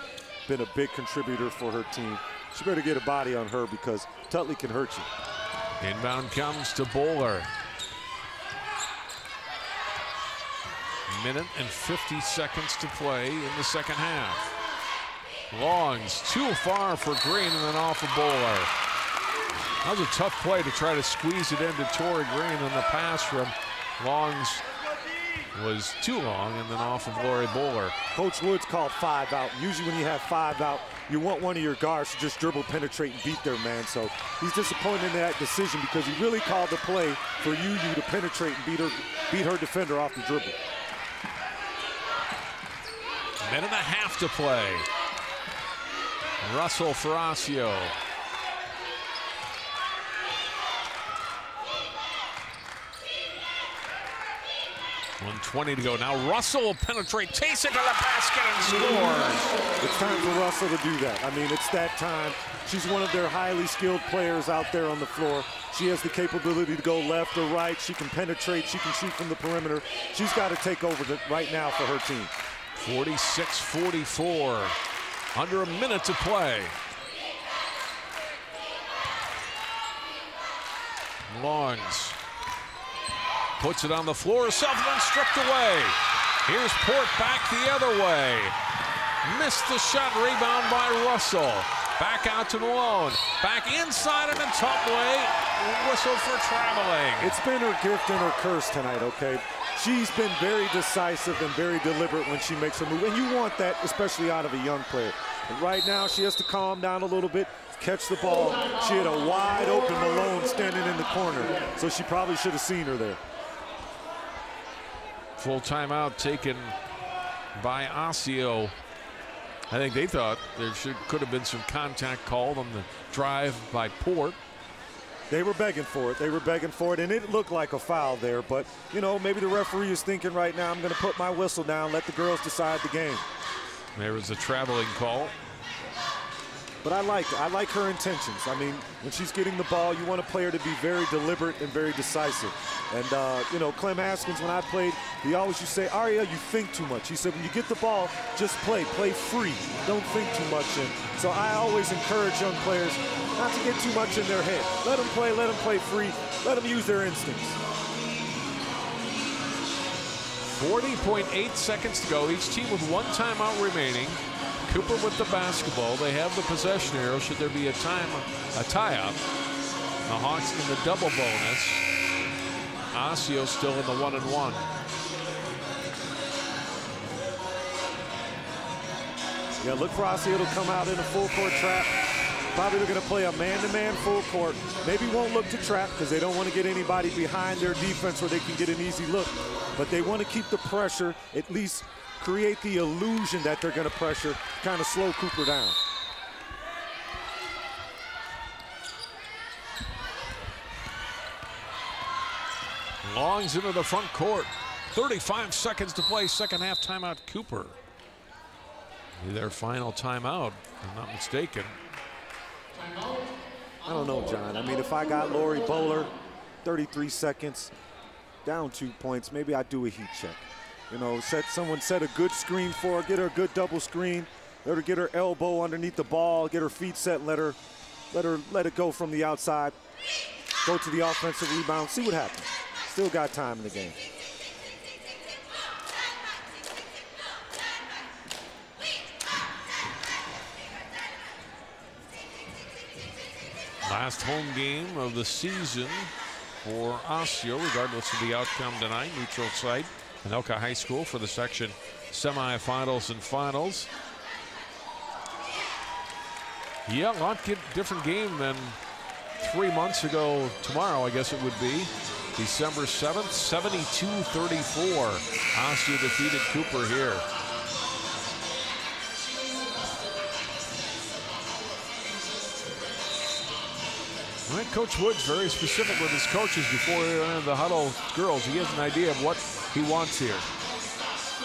Been a big contributor for her team. She better get a body on her because Tutley can hurt you. Inbound comes to Bowler. Minute and 50 seconds to play in the second half. Longs too far for Green and then off of Bowler. That was a tough play to try to squeeze it into Torrey Green, and the pass from Longs was too long and then off of Lori Bowler. Coach Woods called 5 out. Usually when you have 5 out, you want one of your guards to just dribble, penetrate, and beat their man. So he's disappointed in that decision because he really called the play for Yu to penetrate and beat her defender off the dribble. Minute and a half to play. Russell for Osseo. .120 to go. Now Russell will penetrate, takes it to the basket and scores. It's time for Russell to do that. I mean, it's that time. She's one of their highly skilled players out there on the floor. She has the capability to go left or right. She can penetrate. She can shoot from the perimeter. She's got to take over right now for her team. 46-44. Under a minute to play. Longs puts it on the floor herself and then stripped away. Here's Port back the other way. Missed the shot, rebound by Russell. Back out to Malone. Back inside and a Tumway. Whistle for traveling. It's been her gift and her curse tonight, okay? She's been very decisive and very deliberate when she makes a move. And you want that, especially out of a young player. And right now, she has to calm down a little bit, catch the ball. She had a wide open Malone standing in the corner, so she probably should have seen her there. Full timeout taken by Osseo. I think they thought there could have been some contact called on the drive by Port. They were begging for it. They were begging for it, and it looked like a foul there. But, you know, maybe the referee is thinking right now, I'm going to put my whistle down, let the girls decide the game. There was a traveling call. But I like her intentions. I mean, when she's getting the ball, you want a player to be very deliberate and very decisive. And, you know, Clem Haskins, when I played, he always used to say, Ariel, you think too much. He said, when you get the ball, just play free. Don't think too much. And so I always encourage young players not to get too much in their head. Let them play free. Let them use their instincts. 40.8 seconds to go. Each team with one timeout remaining. Cooper with the basketball. They have the possession arrow should there be a tie-up. The Hawks in the double bonus. Osseo still in the 1-and-1. Yeah, look for Osseo to come out in a full court trap. Probably they're going to play a man-to-man full court. Maybe won't look to trap because they don't want to get anybody behind their defense where they can get an easy look. But they want to keep the pressure, at least create the illusion that they're going to pressure, kind of slow Cooper down. Longs into the front court. 35 seconds to play, second half timeout. Cooper. Their final timeout, if I'm not mistaken. I don't know, John. I mean, if I got Lori Bowler, 33 seconds, down 2 points, maybe I'd do a heat check. You know, someone set a good screen for her, get her a good double screen, let her get her elbow underneath the ball, get her feet set, and let it go from the outside, go to the offensive rebound, see what happens. Still got time in the game. Last home game of the season for Osseo, regardless of the outcome tonight. Neutral site, Anoka High School for the section semifinals and finals. Yeah, a lot different game than 3 months ago tomorrow, I guess it would be. December 7th, 72-34. Osseo defeated Cooper here. All right, Coach Woods very specific with his coaches before the huddle. Girls, he has an idea of what he wants here.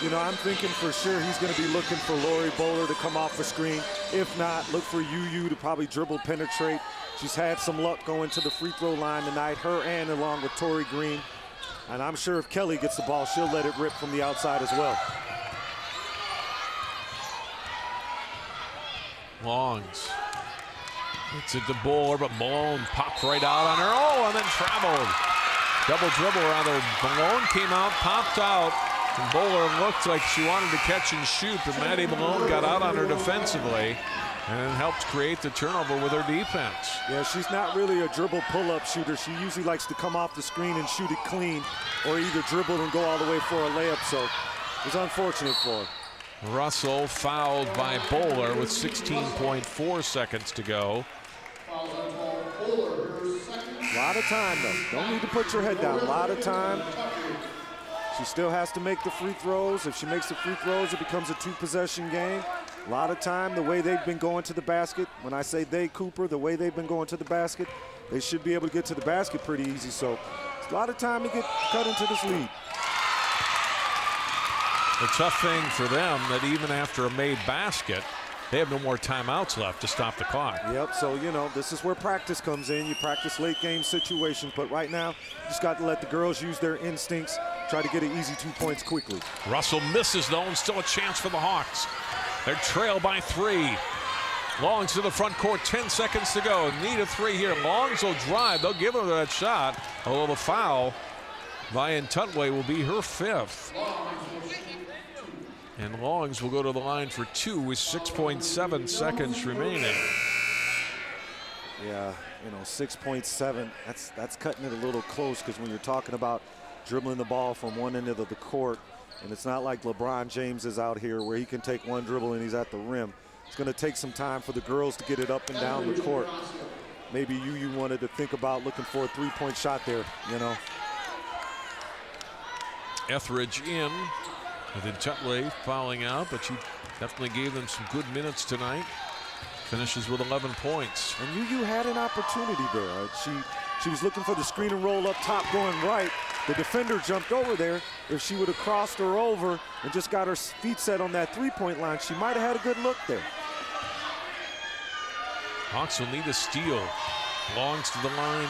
You know, I'm thinking for sure he's going to be looking for Lori Bowler to come off the screen. If not, look for UU to probably dribble penetrate. She's had some luck going to the free throw line tonight, her and along with Tori Green. And I'm sure if Kelly gets the ball, she'll let it rip from the outside as well. Longs. It's a DeBoer, but Malone popped right out on her. Oh, and then traveled. Double dribble, rather. Malone came out, popped out. And Bowler looked like she wanted to catch and shoot, but Maddie Malone got out on her defensively and helped create the turnover with her defense. Yeah, she's not really a dribble pull-up shooter. She usually likes to come off the screen and shoot it clean, or either dribble and go all the way for a layup, so it was unfortunate for her. Russell fouled by Bowler with 16.4 seconds to go. A lot of time, though. Don't need to put your head down. A lot of time. She still has to make the free throws. If she makes the free throws, it becomes a two-possession game. A lot of time, the way they've been going to the basket. When I say they, Cooper, the way they've been going to the basket, they should be able to get to the basket pretty easy. So it's a lot of time to get cut into this lead. The tough thing for them that even after a made basket, they have no more timeouts left to stop the clock. Yep, so, you know, this is where practice comes in. You practice late game situations, but right now, you just got to let the girls use their instincts, try to get an easy 2 points quickly. Russell misses, though, and still a chance for the Hawks. They're trailed by 3. Longs to the front court, 10 seconds to go. Need a 3 here. Longs will drive. They'll give her that shot, although the foul Vian Tutway will be her 5th. And Longs will go to the line for 2 with 6.7 seconds remaining. Yeah, you know, 6.7, that's cutting it a little close, because when you're talking about dribbling the ball from one end of the court, and it's not like LeBron James is out here where he can take one dribble and he's at the rim. It's going to take some time for the girls to get it up and down the court. Maybe you wanted to think about looking for a three-point shot there, you know. Etheridge in, and then Tutway fouling out, but she definitely gave them some good minutes tonight. Finishes with 11 points. And you had an opportunity there. She was looking for the screen and roll up top going right. The defender jumped over there. If she would have crossed her over and just got her feet set on that three-point line, she might have had a good look there. Hawks will need a steal. Longs to the line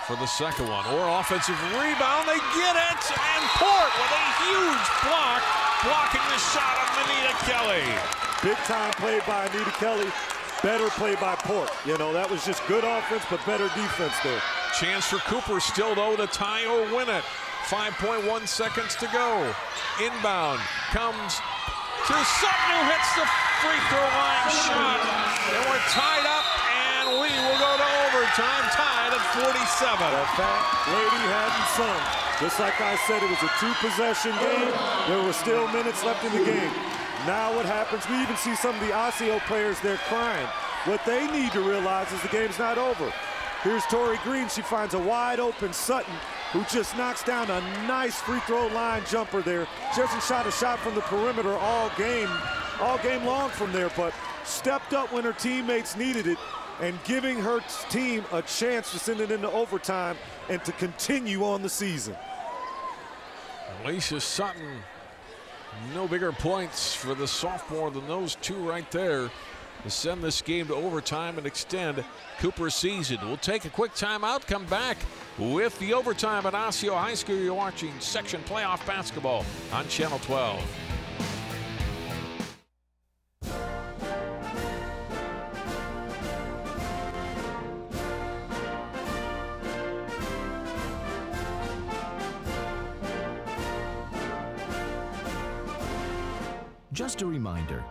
for the second one. Or offensive rebound. They get it. And Port with a huge block, blocking the shot of Anita Kelly. Big time play by Anita Kelly. Better play by Port. You know, that was just good offense, but better defense there. Chance for Cooper still, though, to tie or win it. 5.1 seconds to go. Inbound comes to Sutton, who hits the free throw line shot. And we're tied up, and we will go to overtime, tied at 47. The fat lady hadn't sung. Just like I said, it was a 2-possession game. There were still minutes left in the game. Now what happens, we even see some of the Osseo players there crying. What they need to realize is the game's not over. Here's Tori Green. She finds a wide open Sutton, who just knocks down a nice free throw line jumper there. She hasn't shot a shot from the perimeter all game long from there, but stepped up when her teammates needed it and giving her team a chance to send it into overtime and to continue on the season. Alicia Sutton, no bigger points for the sophomore than those two right there to send this game to overtime and extend Cooper's season. We'll take a quick timeout, come back with the overtime at Osseo High School. You're watching Section Playoff Basketball on Channel 12. Just a reminder,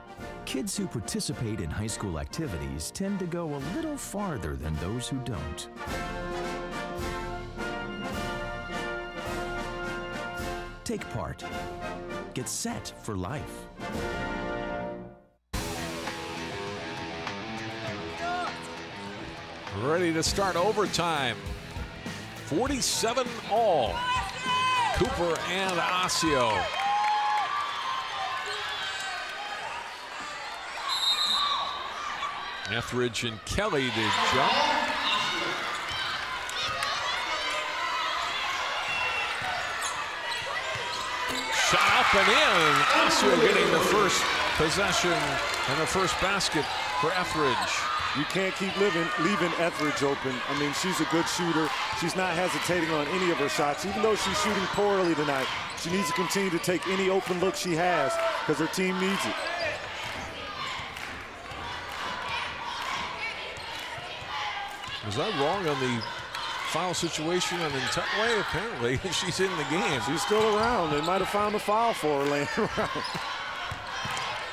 kids who participate in high school activities tend to go a little farther than those who don't. Take part. Get set for life. Ready to start overtime. 47 all. Cooper and Osseo. Etheridge and Kelly to jump. Shot up and in. Osseo getting the first possession and the first basket for Etheridge. You can't keep leaving Etheridge open. I mean, she's a good shooter. She's not hesitating on any of her shots. Even though she's shooting poorly tonight, she needs to continue to take any open look she has because her team needs it. Was I wrong on the foul situation on Tutway? Apparently, she's in the game. She's still around. They might have found a foul for her laying around.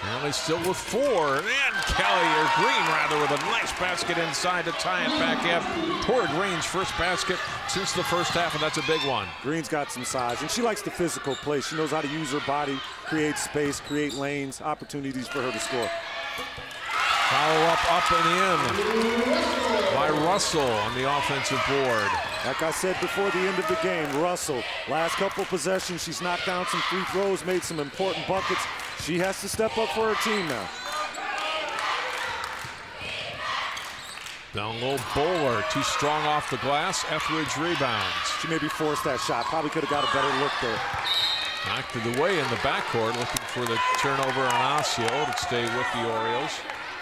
Apparently still with 4. And Kelly, or Green rather, with a nice basket inside to tie it back up. Toward Green's first basket since the first half, and that's a big one. Green's got some size, and she likes the physical play. She knows how to use her body, create space, create lanes, opportunities for her to score. Follow up and in by Russell on the offensive board. Like I said before the end of the game, Russell, last couple possessions, she's knocked down some free throws, made some important buckets. She has to step up for her team now. Down low, Bowler, too strong off the glass. Etheridge rebounds. She maybe forced that shot. Probably could have got a better look there. Knocked it away in the backcourt, looking for the turnover on Osseo to stay with the Orioles.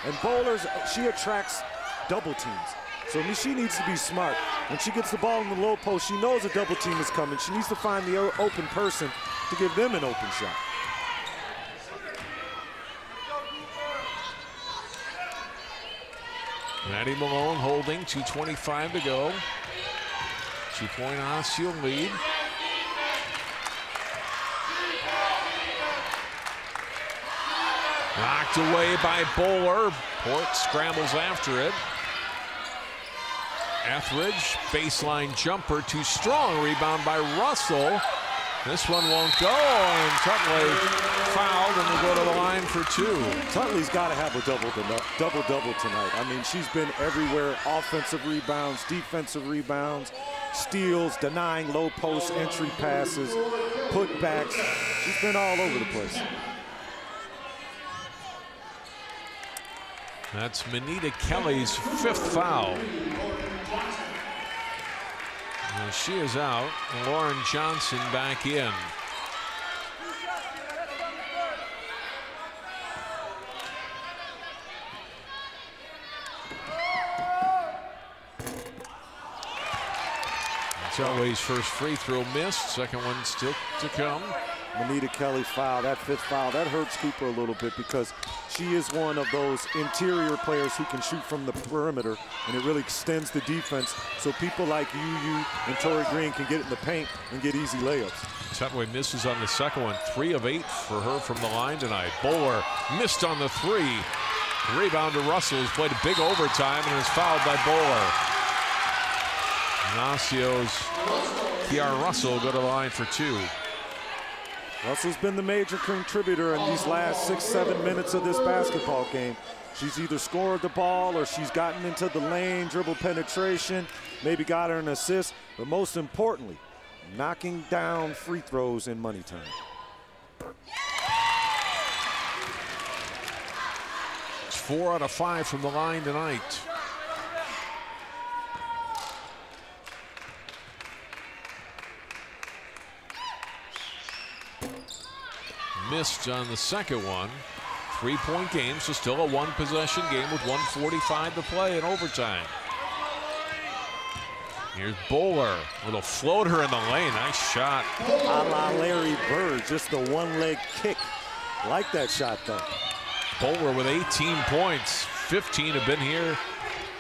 And Bowlers, she attracts double teams. So she needs to be smart. When she gets the ball in the low post, she knows a double team is coming. She needs to find the open person to give them an open shot. Maddie Malone holding, 2:25 to go. 2-point Osseo lead. Knocked away by Bowler. Port scrambles after it. Etheridge, baseline jumper, too strong. Rebound by Russell. This one won't go, and Tutley fouled, and will go to the line for 2. Tutley's got to have a double-double tonight. I mean, she's been everywhere. Offensive rebounds, defensive rebounds, steals, denying low post entry passes, putbacks. She's been all over the place. That's Manita Kelly's 5th foul. Well, she is out. Lauren Johnson back in. Tutley's first free throw missed. Second one still to come. Manita Kelly foul, that 5th foul, that hurts Cooper a little bit because she is one of those interior players who can shoot from the perimeter, and it really extends the defense so people like Yu and Tori Green can get in the paint and get easy layups. Tutley misses on the second one. 3 of 8 for her from the line tonight. Bowler missed on the 3. Rebound to Russell, who's played a big overtime and is fouled by Bowler. And Osseo's Kiara Russell will go to the line for 2. Russell's been the major contributor in these last 6-7 minutes of this basketball game. She's either scored the ball or she's gotten into the lane, dribble penetration, maybe got her an assist, but most importantly, knocking down free throws in money time. It's 4 out of 5 from the line tonight. Missed on the second one. 3-point game, so still a 1-possession game with 1:45 to play in overtime. Here's Bowler, little floater in the lane, nice shot. A la Larry Bird, just the one-leg kick. Like that shot though. Bowler with 18 points, 15 have been here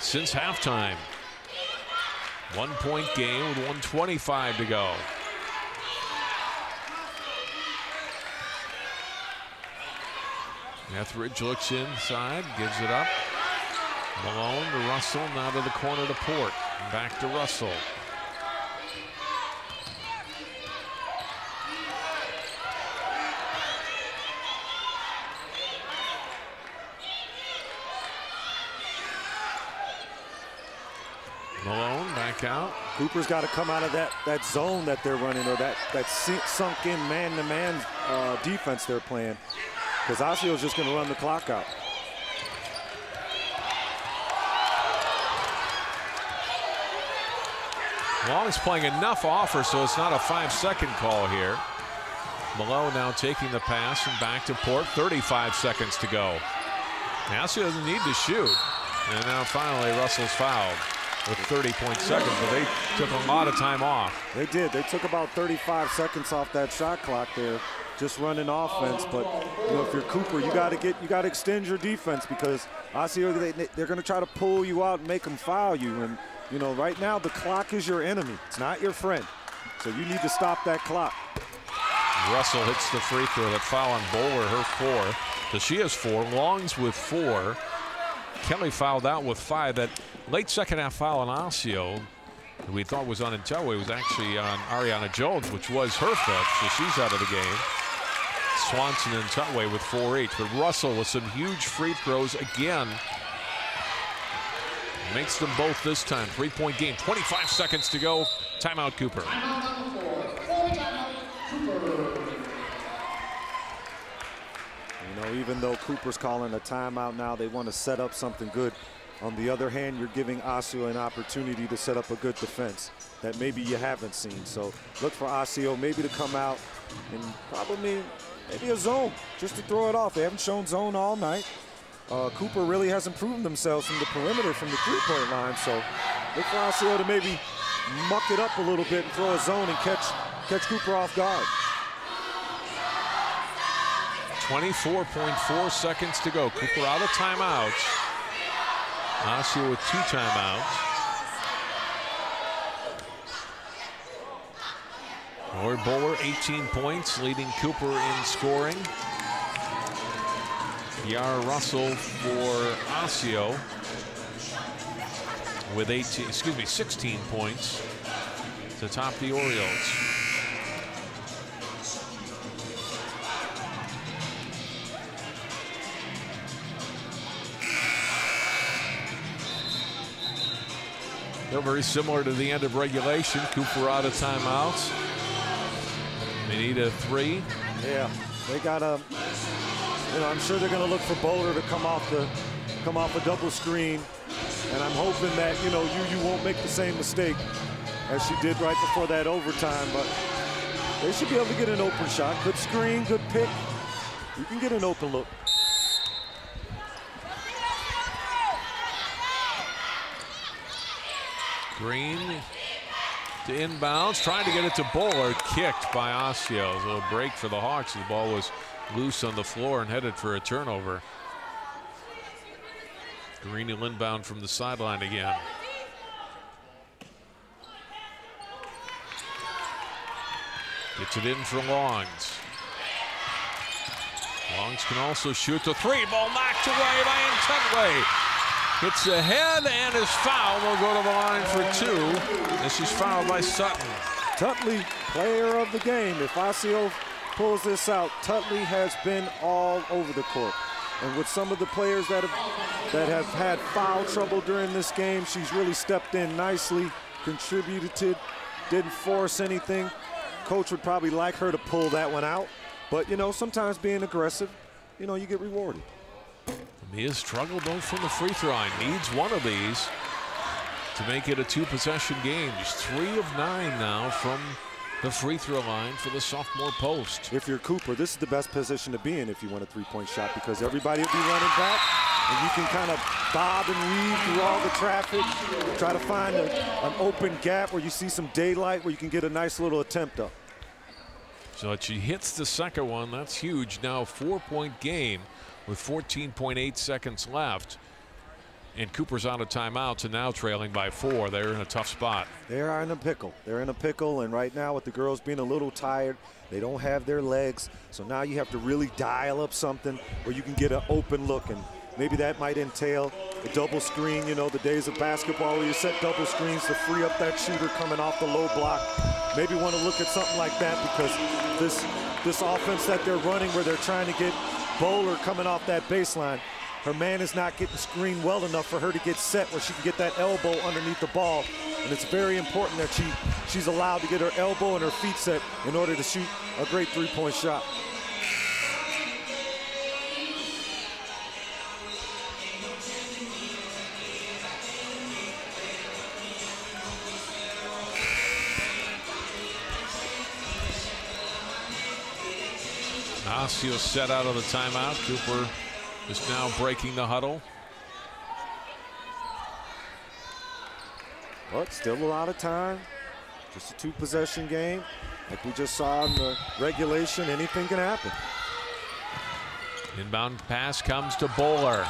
since halftime. 1-point game with 1:25 to go. Etheridge looks inside, gives it up. Malone to Russell, now to the corner to Port. Back to Russell. Malone back out. Cooper's got to come out of that zone that they're running, or that sunk in man-to-man defense they're playing, because Osseo's just going to run the clock out. Long's playing enough offer, so it's not a 5-second call here. Malone now taking the pass and back to Port. 35 seconds to go. Osseo doesn't need to shoot. And now finally Russell's fouled with 30.2 seconds, but they took a lot of time off. They did. They took about 35 seconds off that shot clock there, just running offense. But you know, if you're Cooper, you got to extend your defense, because Osseo, they're going to try to pull you out and make them foul you. And you know, right now the clock is your enemy. It's not your friend. So you need to stop that clock. Russell hits the free throw. That foul on Bowler, her 4. So she has 4. Long's with 4. Kelly fouled out with 5. That late second half foul on Osseo, that we thought was on Intelway, was actually on Ariana Jones, which was her 5th, so she's out of the game. Swanson and Tutway with 4 each. But Russell with some huge free throws again. Makes them both this time. 3-point game. 25 seconds to go. Timeout, Cooper. You know, even though Cooper's calling a timeout now, they want to set up something good. On the other hand, you're giving Osseo an opportunity to set up a good defense that maybe you haven't seen. So look for Osseo maybe to come out and probably maybe a zone just to throw it off. They haven't shown zone all night. Cooper really hasn't proven themselves from the perimeter from the 3-point line. So look for Osseo to maybe muck it up a little bit and throw a zone and catch Cooper off guard. 24.4 seconds to go. Cooper out of timeouts. Osseo with 2 timeouts. Lord Bowler, 18 points, leading Cooper in scoring. Yara Russell for Osseo with 16 points to top the Orioles. They're very similar to the end of regulation. Cooper out of timeouts. They need a 3. Yeah, they got a. You know, I'm sure they're going to look for Bowler to come off a double screen, and I'm hoping that you won't make the same mistake as she did right before that overtime. But they should be able to get an open shot. Good screen, good pick. You can get an open look. Green to inbounds, trying to get it to Bowler, kicked by Osseo. A little break for the Hawks. The ball was loose on the floor and headed for a turnover. Green will inbound from the sideline again. Gets it in for Longs. Longs can also shoot the 3. Ball knocked away by Intentway. Hits the head and is fouled. Will go to the line for 2. This is fouled by Sutton. Tutley, player of the game. If Osseo pulls this out, Tutley has been all over the court. And with some of the players that have had foul trouble during this game, she's really stepped in nicely, contributed, didn't force anything. Coach would probably like her to pull that one out. But, sometimes being aggressive, you get rewarded. Mia struggled though from the free throw line. Needs one of these to make it a 2-possession game. She's 3 of 9 now from the free throw line for the sophomore post. If you're Cooper, this is the best position to be in if you want a 3-point shot, because everybody will be running back and you can kind of bob and weave through all the traffic, try to find an open gap where you see some daylight where you can get a nice little attempt up. So she hits the second one. That's huge. Now 4-point game with 14.8 seconds left. And Cooper's out of timeouts and now trailing by 4. They're in a tough spot. They are in a pickle. They're in a pickle, and right now with the girls being a little tired, they don't have their legs. So now you have to really dial up something where you can get an open look, and maybe that might entail a double screen. The days of basketball where you set double screens to free up that shooter coming off the low block. Maybe want to look at something like that, because this offense that they're running where they're trying to get Bowler coming off that baseline, her man is not getting screened well enough for her to get set where she can get that elbow underneath the ball. And it's very important that she's allowed to get her elbow and her feet set in order to shoot a great 3-point shot. Osseo set out of the timeout. Cooper is now breaking the huddle. But still a lot of time. Just a 2-possession game. Like we just saw in the regulation, anything can happen. Inbound pass comes to Bowler.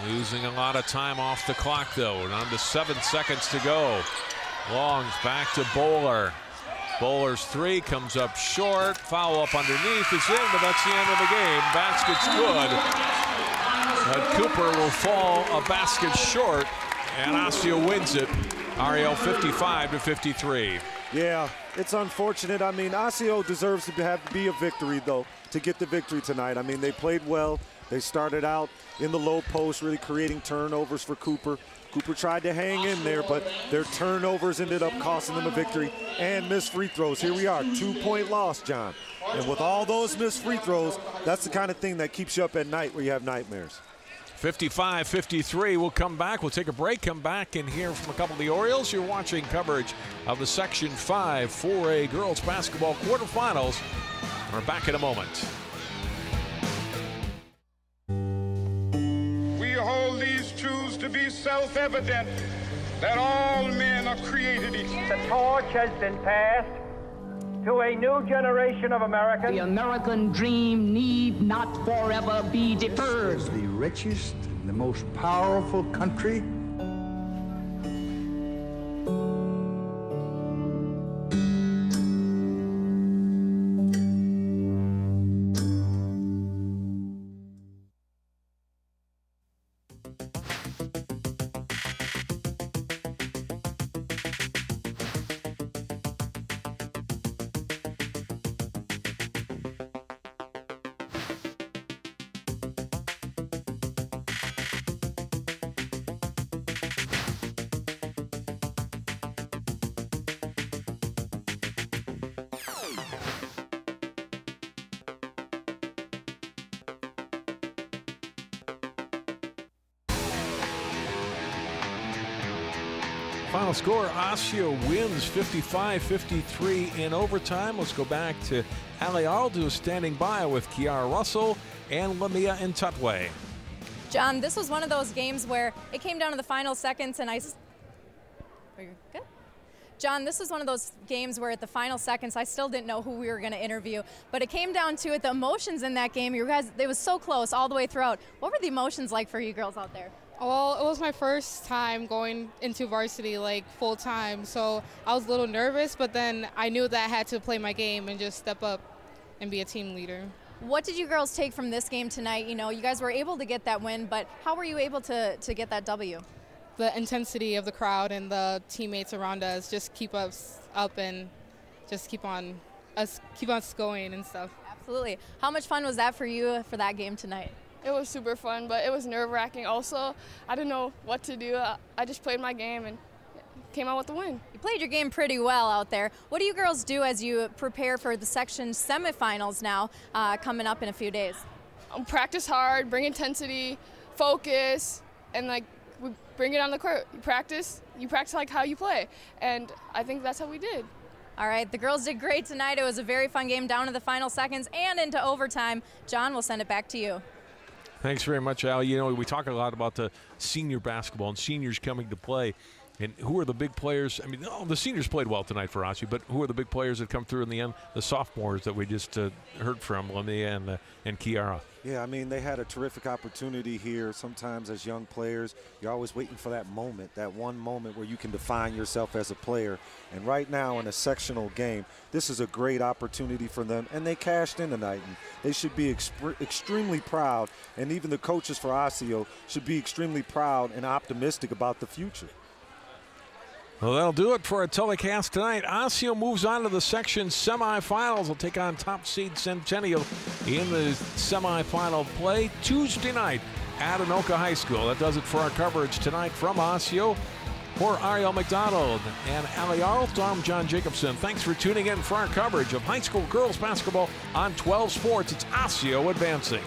Losing a lot of time off the clock though. And on to 7 seconds to go. Longs back to Bowler. Bowler's 3 comes up short. Foul up underneath is in, but that's the end of the game. Basket's good. But Cooper will fall a basket short, and Osseo wins it. Ariel 55-53. Yeah, it's unfortunate. I mean, Osseo deserves to be a victory, though, to get the victory tonight. I mean, they played well. They started out in the low post, really creating turnovers for Cooper. Cooper tried to hang in there, but their turnovers ended up costing them a victory and missed free throws. Here we are, 2-point loss, John. And with all those missed free throws, that's the kind of thing that keeps you up at night where you have nightmares. 55-53. We'll come back. We'll take a break, come back and hear from a couple of the Orioles. You're watching coverage of the Section 5 4A girls basketball quarterfinals. We're back in a moment. We hold these truths to be self-evident, that all men are created equal. The torch has been passed to a new generation of Americans. The American dream need not forever be deferred. This is the richest, the most powerful country. Final score, Osseo wins 55-53 in overtime. Let's go back to Allie Arnold, who is standing by with Kiara Russell and Lamia and Tutway. John, this was one of those games where it came down to the final seconds and Are you good? John, this was one of those games where at the final seconds I still didn't know who we were going to interview, but it came down to it, the emotions in that game. You guys, it was so close all the way throughout. What were the emotions like for you girls out there? Well, it was my first time going into varsity like full time, so I was a little nervous, but then I knew that I had to play my game and just step up and be a team leader. What did you girls take from this game tonight? You know, you guys were able to get that win, but how were you able to get that W? The intensity of the crowd and the teammates around us just keep us up and just keep us going and stuff. Absolutely. How much fun was that for you for that game tonight? It was super fun, but it was nerve-wracking also. I didn't know what to do. I just played my game and came out with the win. You played your game pretty well out there. What do you girls do as you prepare for the section semifinals now coming up in a few days? Practice hard, bring intensity, focus, and like we bring it on the court. You practice like how you play, and I think that's how we did. All right, the girls did great tonight. It was a very fun game down to the final seconds and into overtime. John, we'll send it back to you. Thanks very much, Al. You know, we talk a lot about the senior basketball and seniors coming to play. And who are the big players? I mean, the seniors played well tonight for Osseo, but who are the big players that come through in the end? The sophomores that we just heard from, Lamia and Kiara. Yeah, I mean, they had a terrific opportunity here. Sometimes as young players, you're always waiting for that moment, that one moment where you can define yourself as a player. And right now in a sectional game, this is a great opportunity for them, and they cashed in tonight. And they should be extremely proud, and even the coaches for Osseo should be extremely proud and optimistic about the future. Well, that'll do it for a telecast tonight. Osseo moves on to the section semifinals. They'll take on top seed Centennial in the semifinal play Tuesday night at Anoka High School. That does it for our coverage tonight from Osseo. For Ariel McDonald and Allie Arlt, I'm John Jacobson. Thanks for tuning in for our coverage of high school girls basketball on 12 Sports. It's Osseo advancing.